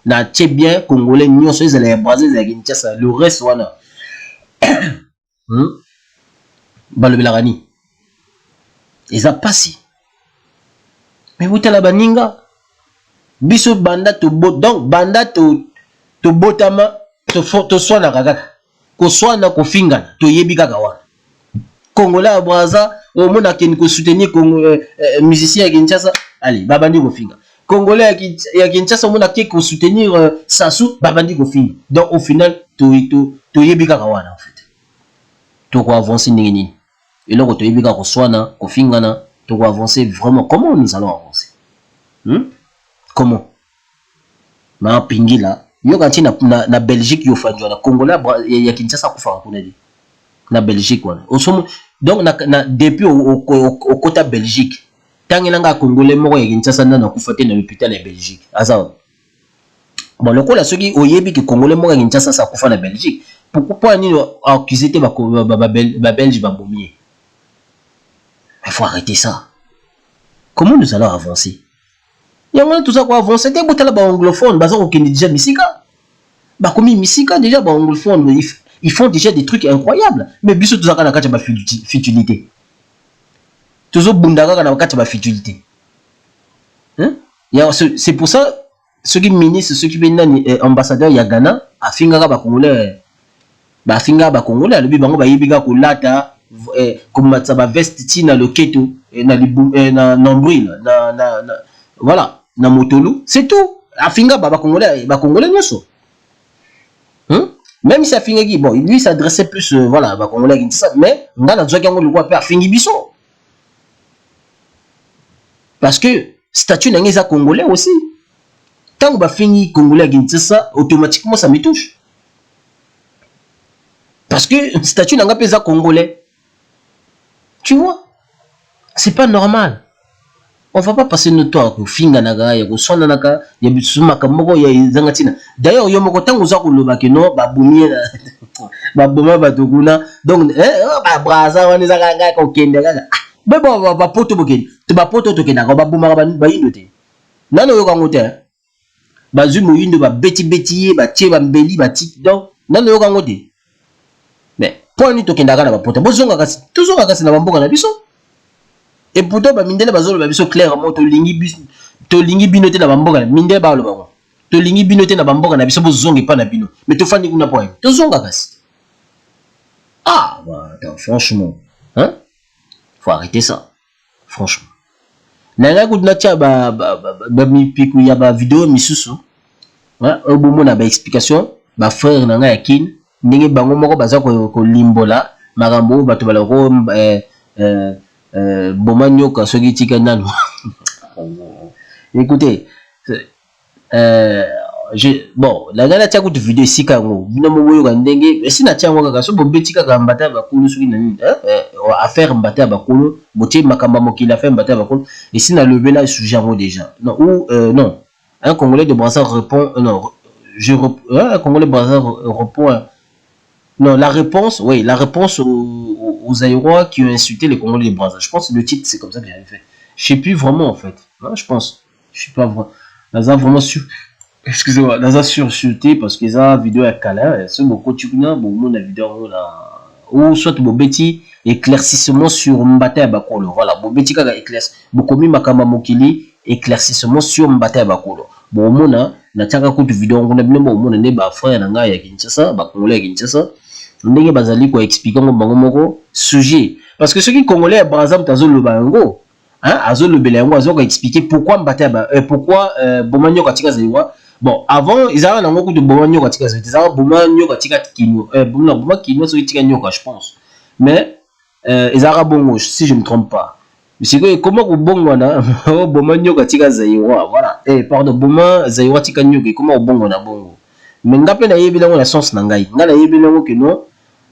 na tie bien congolais nyonso ezala ya Brazzaville ya Kinshasa le reste wana balobelaka nini eza pasi mais botala baninga biso banda donc banda tobotama toswanaka kaka koswana kofingana toyebi kaka wana congolais ya Brazza omona keni kosoutenir musicien ya Kinshasa allez babandi kofinga congolais ya Kinshasa omona ke kosoutenir Sassou babandi kofinga donc au final toyebi kaka wana en fait toko avancer ndenge nini eloko toyebi kaka koswana kofingana toko avancer vraiment comment nous allons avancer comment ma pingila yo kanti na Belgique yo fanjwa na congolais ya Kinshasa kufaka kuna di na Belgique wana osomo donc na depuis au côté Belgique tangi nanga congolais moko ya Kinshasa na kufa te na l'hôpital ya Belgique aza bon le kola soki oyebi ki congolais moko ya Kinshasa sa kufa na Belgique pourquoi ni accuser te ba Belge ba bomier il faut arrêter ça comment nous allons avancer yango tout ça quoi avancer te botala ba anglophone baza ko kende déjà misika ba komi misika déjà ba anglophone ils font déjà des trucs incroyables mais biso tout ça kana kati ba futilité toujours bundaka kana kati ba futilité hein c'est pour ça ceux qui ministre ceux qui viennent ambassadeur ya Ghana afingaka ba congolais ba finga ba congolais alobi bango ba yibika ko lata comme ça ba veste tina loketo na nombril na voilà na motolu c'est tout afinga ba congolais nyoso même si afinga qui bon lui s'adressait plus voilà ba congolais qui ça mais ngana zoki ngo le quoi faire fingi biso parce que statut n'a ngeza congolais aussi tant ba fingi congolais qui ça automatiquement ça me touche parce que statut n'a pas congolais tu vois c'est pas normal. On va pas passer notre temps à finga naga ya kusona naka ya bisuma kamoko ya zangatina. D'ailleurs yo moko tango za koloba ke no ba bumie na ba boma ba tokuna donc ba Brazza wana za kanga ko kende kaka. Bebo ba poto bokeni. Te ba poto tokena ko ba boma ba yindo te. Nano yo kango te. Ba zumo yindo ba beti ba tie ba mbeli ba tik donc nano yo kango te. Mais point ni tokenda kana ba poto. Bozonga kasi tozonga kasi na bamboka na biso. Et pourtant ba mindele bazolo ba biso clairement to lingi binote na bamboka mindele ba lo bango to lingi binote na bamboka na biso bozonga pa na bino mais to fandi kuna point to zonga kasi ah bah attends, franchement hein faut arrêter ça franchement nanga kudna tia ba mipiku ya ba vidéo misusu hein obomo na ba explication ba frère nanga ya kin ndenge bango moko baza ko limbola makambo bato bala ko Bomanyoka soki tika nano. Écoutez, bon, la gana tia kutu vidéo ici kango. Bino moyo kandenge, si na tia ngoka so bobetika ka mbata ba kulu soki nani affaire mbata ba kulu, botie makamba mokila affaire mbata ba kulu. Et si na levé là sujet ngo déjà. Non ou non. Un Congolais de Brazza répond non, un Congolais de Brazza répond non, la réponse, oui, la réponse aux Aïrois qui ont insulté les Congolais de Brazza. Je pense que le titre, c'est comme ça que j'avais fait. Je sais plus vraiment, en fait. Non, je pense. Je suis pas vraiment. Là, vraiment sûr. Excusez-moi, là, surchuté parce que ça, vidéo est calé. C'est beaucoup de gens, bon, la vidéo là. Ou soit, bon, petit éclaircissement sur Mbata Bakolo. Voilà, bon, petit cas éclaircissement. Beaucoup de Makama Mokili, éclaircissement sur Mbata Bakolo. Bon, mon na tiaka coup de vidéo, on a bien bon, mon ne ba frère nanga ya Kinshasa, ba Congolais ya Kinshasa. Ndenge bazali ko expliquer ngo bango moko sujet parce que ceux qui congolais à Brazza tazo le bango hein azo le belango azo ko expliquer pourquoi Mbata pourquoi Bomanyo katika zaiwa bon avant ils avaient nango de Bomanyo katika zaiwa ils avaient Bomanyo katika kino Boma kino so tika nyoka je pense mais ils avaient bongo si je me trompe pas c'est que comment ko bongo na Bomanyo katika zaiwa voilà pardon Boma zaiwa tika nyoka comment bongo na bongo mais ngape na yebi nango la sens na ngai ngala yebi nango que non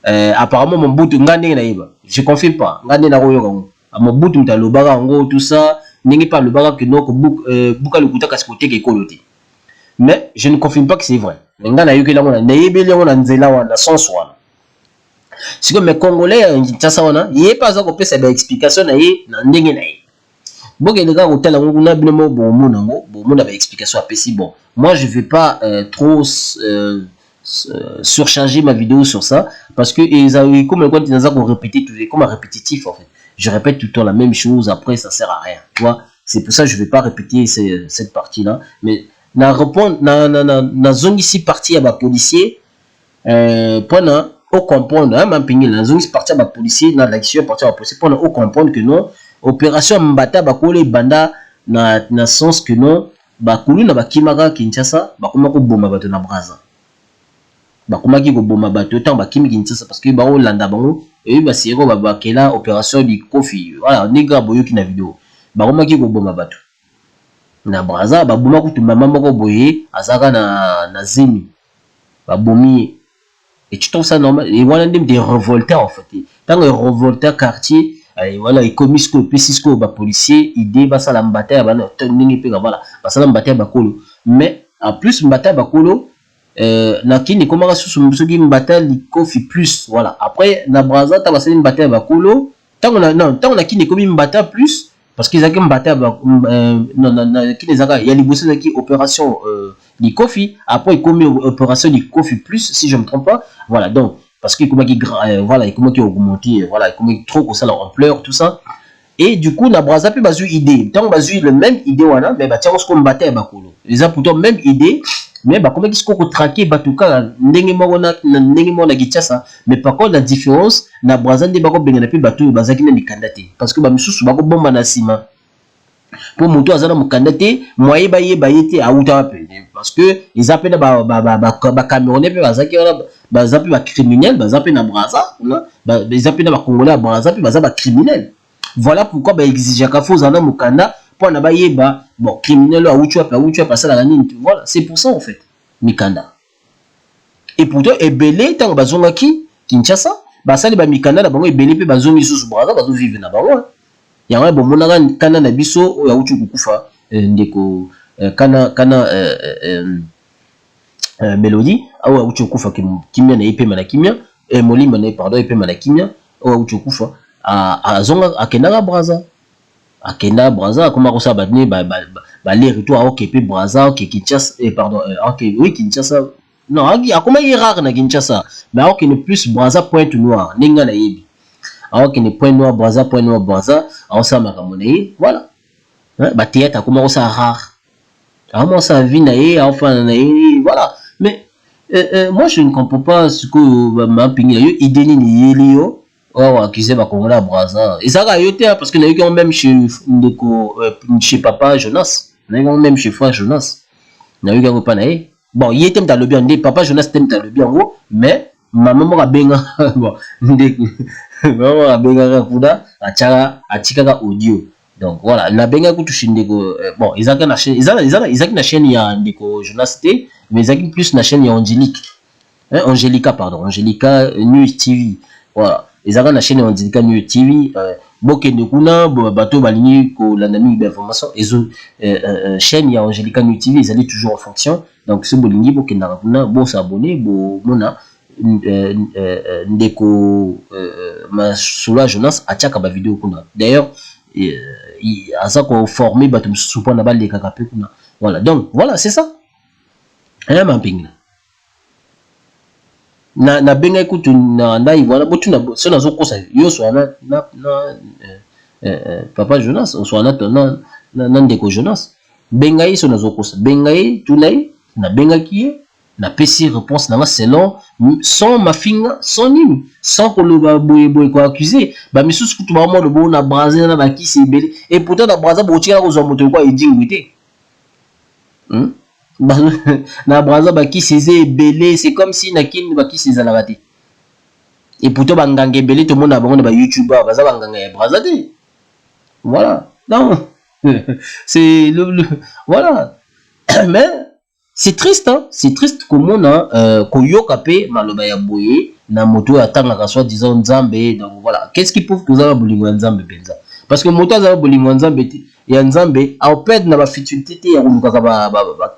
apparemment mon bout ngande na yeba je confirme pas ngande na koyo kango mon bout mtalobaka ngo tout ça ningi pas le baga que non ko buka le kutaka côté ke kolote mais je ne confirme pas que c'est vrai ngana yoke la ngona na yebi le ngona nzela wana sens wana c'est que mes congolais Kinshasa wana yé pas za ko pesa ba explication na ye na ndenge na ye boke ndeka ko tala ngo na bino mo bomo nango mon explication à PC. Bon, moi je vais pas trop surcharger ma vidéo sur ça parce que comme quand ils ont répété tout comme un répétitif en fait. Je répète tout le temps la même chose, après ça sert à rien. Tu vois, c'est pour ça que je vais pas répéter cette partie là, mais na répondre na zone ici partie à ma policier pendant au comprendre hein mampingi la zone ici partie à ma policier dans l'action partie à policier pendant au comprendre que non opération mbata bakole banda na sens que non bakulu na bakimaka Kinshasa bakoma ko bomba bato na Braza bakoma ki ko bomba bato tant bakimi Kinshasa parce que ba olanda bango et ba siro ba bakela opération di Kofi voilà nega boyoki na vidéo bakoma ki ko bomba bato na Braza babuma kutu mama moko boye azaka na zemi babomi et tu trouves ça normal et voilà des révoltés en fait tant les révoltés quartier et voilà et commis ce que pesisco ba policier idée ba sala mbata ba na ndingi pe voilà ba sala mbata ba kolo mais en plus mbata ba kolo na kini komaka susu msoki mbata li Kofi plus voilà après na Braza ta ba sala mbata ba kolo tant na kini komi mbata plus parce qu'ils ont battu non qui les a il y a les bossés qui opération du Kofi après il commet opération du Kofi plus si je me trompe pas voilà donc parce que comment qui voilà il comment qui augmenté voilà comment trop comme ça l'ampleur tout ça et du coup na Braza pe bazu idée tant bazu le même idée voilà mais bah tiens on se combattait ba kolo ils ont pourtant même idée mais bah comment qu'ils se traquer batuka ndenge mona Kinshasa mais par contre la différence na Braza ndi bako benga na pe batu bazaki na mikandate parce que ba misusu bako bomba na sima pour moto azana mukandate moye ba yete auta pe parce que ils appellent ba Camerounais pe bazaki bazapi ba criminel bazapi na Braza ils appellent ba Congolais Braza pe bazaba criminel voilà pourquoi ba exiger ka faut zana mukanda pour na ba yeba bon criminel a outu passer la nini voilà c'est pour ça en fait mikanda et pourtant ebele tant bazonga ki Kinshasa basali ba mikanda na bango ebele pe bazongi susu Braza bazo vivre na bango yango bon monaka kana na biso ya outu kukufa ndeko kana Melody awa outu kukufa kimia na ipema na kimia molima na pardon ipema na kimia awa outu kukufa azonga akendaka Braza akenda Braza comment ko sa batni ba les retours à OK Braza OK Kinshasa pardon OK oui Kinshasa non akoma rare na Kinshasa mais OK ne plus Braza pointe noire ninga na yebi OK ne point noir Braza on sa makamone voilà ba théâtre akoma ko sa rare comment ça vie na ye enfin na ye voilà mais moi je ne comprends pas ce que ma pingi yo idée ni yelio oh accusé ba Congolais Braza et ça a yoté parce que na yo même chez papa Jonas na yo même chez frère Jonas na yo pas na ye bon il était dans le bien papa Jonas était dans le bien mais maman mo benga bon ndeko maman benga kuda atikaka audio donc voilà na benga kutu shindeko bon izaka na chaîne ya ndeko Jonas T mais izaki plus na chaîne ya Angelica pardon Angelica New TV voilà izaka na chaîne ya Angelica New TV bokende kuna bato balingi ko landami d'information ezo chaîne ya Angelica New TV ils allaient toujours en fonction donc ce bolingi bokende kuna bon s'abonner bon mona ndeko Masula Jonas achaka ba vidéo kuna d'ailleurs asa ko former bato msusu na balé kakape kuna voilà donc voilà c'est ça un mapping na benga ekutu na ndai voilà botu na so na zokosa yo so na papa Jonas on so na ndeko Jonas benga yi so na zokosa benga yi tunai na benga ki na pesi réponse na selon sans ma finga sans nini sans que le boy ko accuser ba misusu kutu ba mo le bo na Braza na ba ki se belé et pourtant na Braza bo tika ko zo moto ko edingwité na Braza ba ki se belé c'est comme si na kin ba ki se za la raté et pourtant ba nganga belé tout le monde na bango na ba YouTuber ba za ba nganga ya Braza té voilà non c'est voilà mais c'est triste hein c'est triste comme on a koyoka pe maloba ya boye na moto atanga ka soit disant nzambe donc voilà qu'est-ce qui prouve que vous avez bolingo nzambe penza parce que moto azaba bolingo nzambe ya nzambe a perdre na ba futilité ya kuluka ba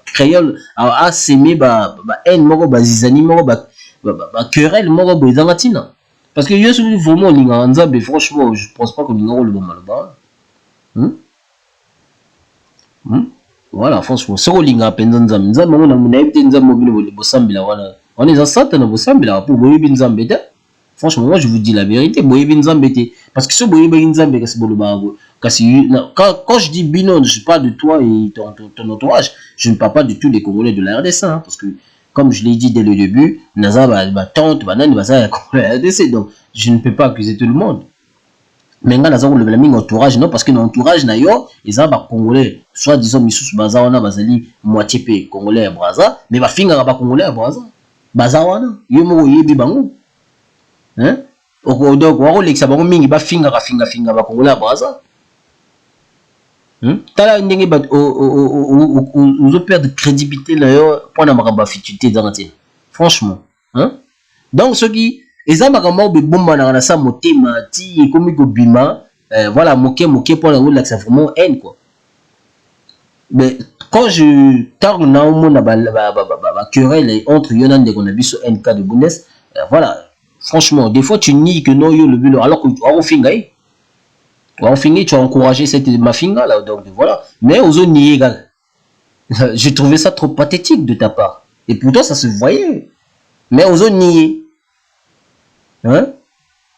créole a semer ba haine moko ba zizani moko ba querelle moko boyanga tina parce que yo celui vraiment linga nzambe franchement je pense pas que linga le bon maloba Voilà, franchement, c'est quoi l'inga penza nzambe? Nzambe on a mon habité nzambe mobile bosambila wana. On est en satana bosambila pour boyebi nzambe te. Franchement, moi je vous dis la vérité, boyebi nzambe te. Parce que ce boyebi nzambe kasi bolo bago. Kasi quand je dis binon, je parle de toi et ton entourage. Je ne parle pas du tout des Congolais de la RDC, hein, parce que comme je l'ai dit dès le début, Naza ba tante banane ba ça la RDC, donc je ne peux pas accuser tout le monde. Mais nga naza le blaming entourage non parce que l'entourage na yo ils ont ba congolais soit disons misusu baza wana bazali moitié pe congolais ya Braza mais ba finga ba congolais ya Braza baza wana yo mo yebi bango hein oko donc wako lekisa bango mingi ba finga ba congolais ya Braza tala ndenge ba on perdre crédibilité na yo pour na makamba futilité dans tia franchement hein donc ceux qui ezama be bomba na sa motema ti ekomi ko bima voilà moké pour la là que c'est vraiment haine quoi. Mais quand je tarde na au monde ba querelle entre Yonan de Gonabiso NK de Bundes voilà franchement des fois tu nies que non yo le but alors que au fingai tu as encouragé cette mafinga là donc voilà mais aux autres nier je trouvais ça trop pathétique de ta part et pourtant ça se voyait mais aux autres nier. Hein?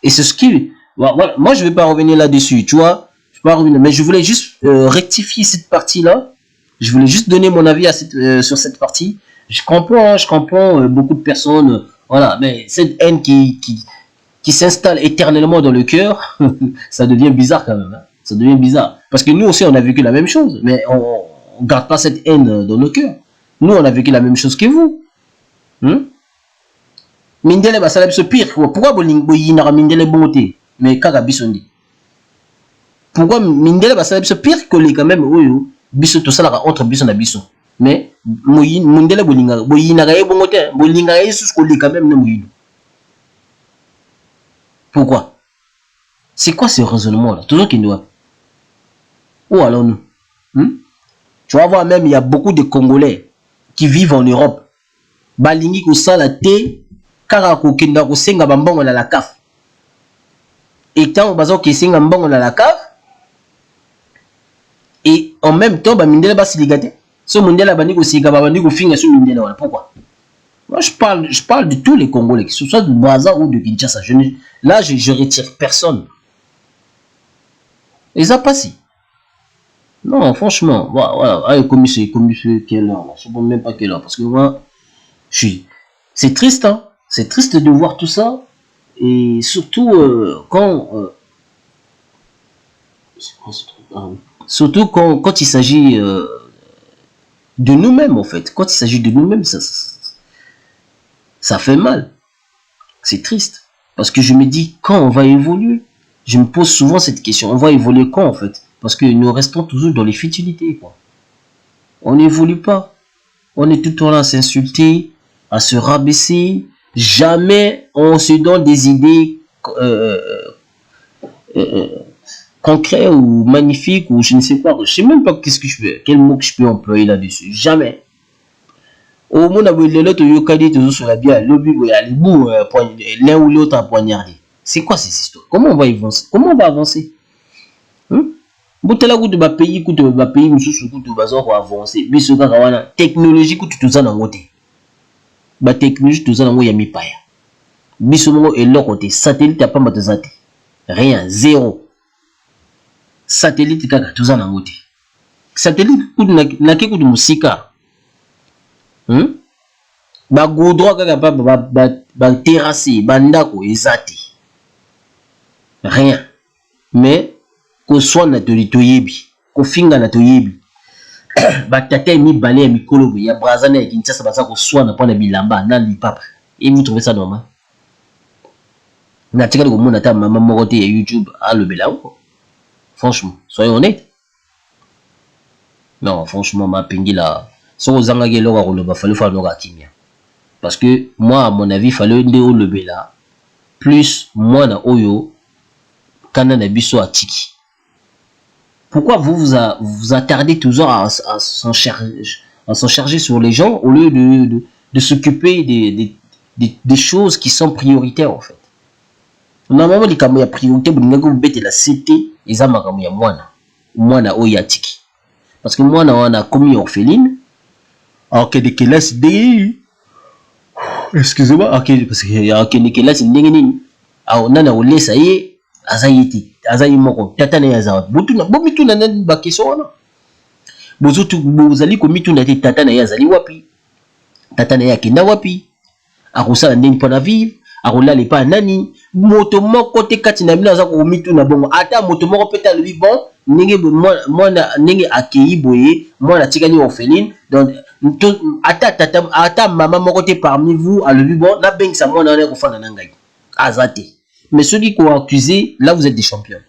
Et c'est ce qui... Voilà. Moi, je ne vais pas revenir là-dessus, tu vois. Je vais pas revenir, mais je voulais juste rectifier cette partie-là. Je voulais juste donner mon avis à sur cette partie. Je comprends beaucoup de personnes, voilà, mais cette haine qui s'installe éternellement dans le cœur, ça devient bizarre quand même. Hein? Ça devient bizarre. Parce que nous aussi, on a vécu la même chose, mais on ne garde pas cette haine dans nos cœurs. Nous, on a vécu la même chose que vous. Mindele basala biso pire pourquoi boyina mindele bonté mais kaka bisondi pourquoi mindele basala biso pire que les quand même oyo biso to sala entre biso na biso mais mindele boyina ga bonté bolinga yesus ko li quand même na moyino pourquoi c'est quoi ce raisonnement là toujours qui doit ou alors nous tu vas voir même il y a beaucoup de Congolais qui vivent en Europe balingi ko sala té kaka kokenda kosenga bambongo na la CAF et tant bazo kesenga mbongo na la CAF et en même temps ba mindele ba siligate so mindele bandi ko siga bandi ko finga so mindele wala pourquoi moi je parle de tous les Congolais que ce soit de Braza ou de Kinshasa je retire personne et ça passe non franchement voilà comme c'est quelle heure là je sais même pas quelle heure parce que moi c'est triste hein. C'est triste de voir tout ça, et surtout quand il s'agit de nous-mêmes en fait. Quand il s'agit de nous-mêmes, ça fait mal. C'est triste. Parce que je me dis, quand on va évoluer, je me pose souvent cette question, on va évoluer quand en fait? Parce que nous restons toujours dans les futilités, quoi. On n'évolue pas. On est tout le temps là à s'insulter, à se rabaisser. Jamais on se donne des idées concrètes ou magnifiques ou je ne sais pas. Je sais même pas qu'est-ce que je fais, quel mot que je peux employer là-dessus. Jamais. Au monde où l'autre yokadi toujours sur la bière, l'un ou l'autre a poignardé. C'est quoi cette histoire? Comment on va avancer? Comment on va avancer? Botela kutu ba pays mususu kutu bazo ko avancer. Biso kaka wana technologie kutu tuzana ngote. Ba technologie tuzana ngo ya mipaya. Biso mongo eloko te satellite apamba tozate. Rien, zéro. Satellite kaka tuzana ngote. Satellite kutu na ke kutu musika. Ba goudron kaka ba terrasse bandako ezate. Rien. Mais ko soit na toyebi, ko finga na toyebi. Batata mi balé mi kolobo ya Brazana ya Kinshasa baza ko soit na pona bilamba na lipapa. Et vous trouvez ça normal? Na tika ko mona ta maman moko te ya YouTube a le belao. Franchement, soyons honnêtes. Non, franchement ma pingi là, so zanga ke loka ko loba fallait faire loka kimia. Parce que moi à mon avis fallait ndé le bela plus moi na oyo kana na biso atiki. Pourquoi vous attardez toujours à s'en charger sur les gens au lieu de s'occuper des choses qui sont prioritaires en fait. Normalement, les priorité, vous la CT, les amakamu ya mwana oyatiki. parce que moi on a commis orpheline alors que des classes des excusez-moi ok parce que des classes ndenge ah nana olesa ye azayiti azayi moko tata na yaza botuna bomituna na bakeso wana bozutu bozali komituna te tata na yazali wapi tata na yake na wapi akosala ndeni mpona vivre akolala epa nani moto moko te kati na bino aza komituna bongo ata moto moko peta alobi bon ndenge mwana ndenge akei boye mwana tikali orpheline donc ata mama moko te parmi vous alobi bon nabengisa mwana wana kofanda na ngai aza te. Mais ceux qui ont accusé, là vous êtes des champions.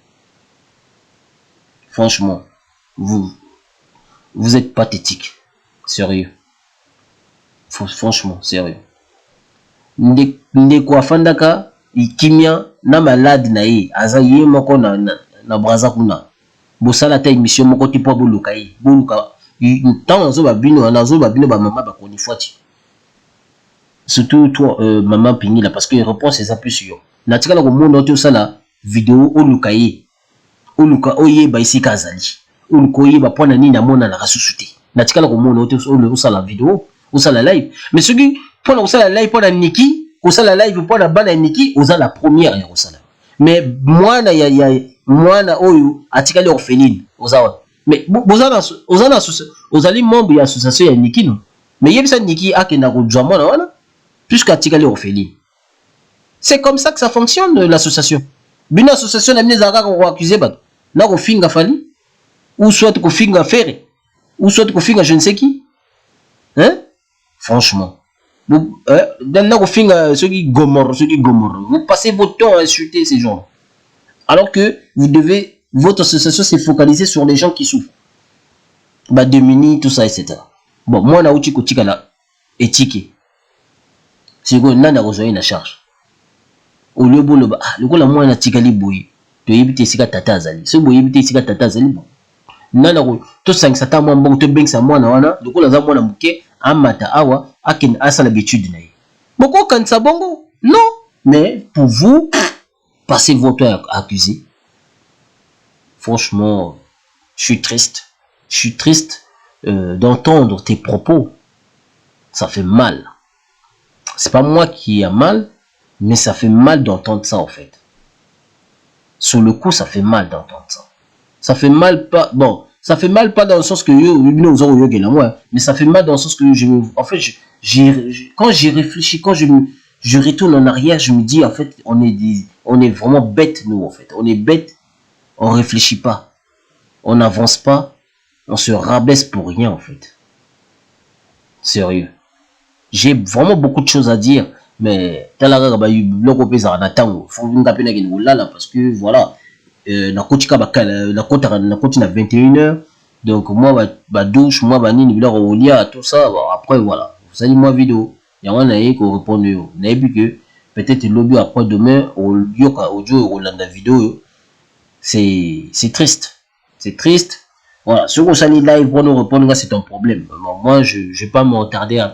Franchement, vous êtes pathétique. Sérieux. Franchement, sérieux. Ndeko afandaka ikimia na malade na ye azaye moko na braza kuna. Bosala ta émission moko ti po boluka ye. Boluka tant zo babino ba mama ba koni fwati. Surtout toi maman Pingi là parce que réponse c'est ça plus sûr. Natika la komono te osala vidéo oluka ye. Oluka oye ba isi kazali. Oluka oye ba pona nini na mona na kasusu te. Natika la komono te osala vidéo, osala live. Mais ce qui pona osala live pona Niki, osala live pona bana Niki, osala la première ya osala. Mais mwana mwana oyo atikali orpheline ozawa. Mais ozali membre ya association ya Niki non. Mais yebisa Niki akenda ko jwa mwana wana puisqu'à atikali orpheline. C'est comme ça que ça fonctionne l'association. Une association n'a pas accusé n'a pas finga fali ou soit qu'on finga faire ou soit qu'on finga je ne sais qui. Hein? Franchement. Vous n'a pas finga ceux qui gomorrent. Vous passez votre temps à insulter ces gens. Alors que vous devez votre association s'est focalisée sur les gens qui souffrent. Bah démunis tout ça etc. Bon moi na uti kotika la éthique. C'est quoi nana rejoint la charge. Au lieu de le coup la moi na tikali boy to yebite sika tata azali so boy yebite sika tata azali bon nana ko to sang sata mo mbongo to bengsa mwana wana le coup la za mwana muke amata awa akin asala l'étude na ye boko kanisa bongo non mais pour vous passez votre temps à accuser. Franchement je suis triste d'entendre tes propos. Ça fait mal. C'est pas moi qui a mal. Mais ça fait mal d'entendre ça en fait. Sur le coup, ça fait mal d'entendre ça. Ça fait mal pas... Bon, ça fait mal pas dans le sens que... Mais ça fait mal dans le sens que... En fait, quand j'y réfléchis, quand je retourne en arrière, je me dis en fait, on est vraiment bêtes nous en fait. On est bêtes, on réfléchit pas. On n'avance pas, on se rabaisse pour rien en fait. Sérieux. J'ai vraiment beaucoup de choses à dire. Mais talaga ba loko pesa na tango faut ngape na kinulala parce que voilà na kotika bakala na kota na 21h donc moi ba douche moi ba nini bila rolia tout ça après voilà vous allez moi vidéo ya wana yé ko répondre yo na et puis que peut-être lobby après demain au yoka audio au landa vidéo c'est triste voilà sur on s'allait live pour nous répondre c'est un problème. Moi je vais pas m'attarder à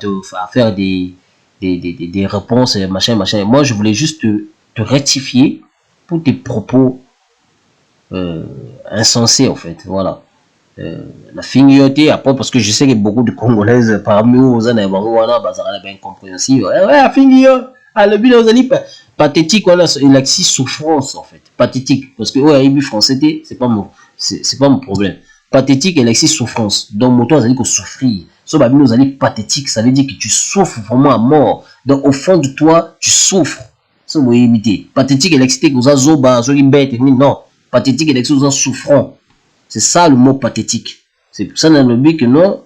faire des réponses machin. Moi je voulais juste te rectifier pour tes propos insensés en fait. Voilà. La fignoté après parce que je sais que beaucoup de Congolaises parmi eux aux années bien compréhensible. Ouais, figno. Ah le but aux pathétique voilà, il a si souffrance en fait. Pathétique parce que ouais, il français c'est pas mon problème. Pathétique et l'excès souffrance. Donc, mon toit, ça veut dire que souffrir. So, bah, nous allons pathétique, ça veut dire que tu souffres vraiment à mort. Donc, au fond de toi, tu souffres. Ça, vous voyez, imiter. Pathétique et l'excès que vous avez zoba, non. Pathétique et l'excès que vous avez souffrant. C'est ça le mot pathétique. C'est pour ça, dans le but que non,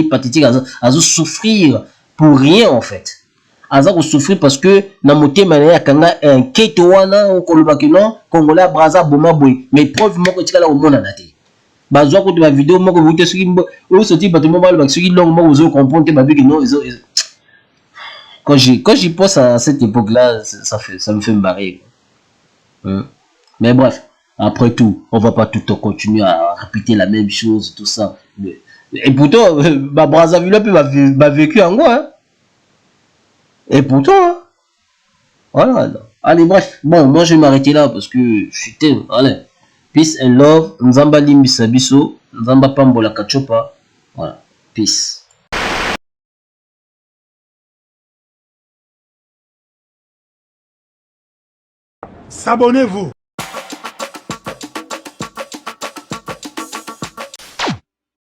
pathétique, à souffrir pour rien, en fait. À souffrir parce que, dans mon thème, il y a un kétoana, au Kolobakino, Congolais, Braza, Boma, Boy. Mais preuve, moi, que tu as là au monde en athée. Bazoa ko ma vidéo moko vous te o sorti bato mobile ba soki long moko vous comprendre ba que non quand j'y pense à cette époque là ça me fait me barrer. Mais bref, après tout, on va pas tout le temps continuer à répéter la même chose tout ça. Et pourtant ba Brazzaville m'a vécu en moi hein. Et pourtant hein? Voilà. Allez bref, bon moi je vais m'arrêter là parce que je suis allez Peace and love. Nzamba limbisa biso. Nzamba pambola kachopa. Voilà. Peace. S'abonnez-vous.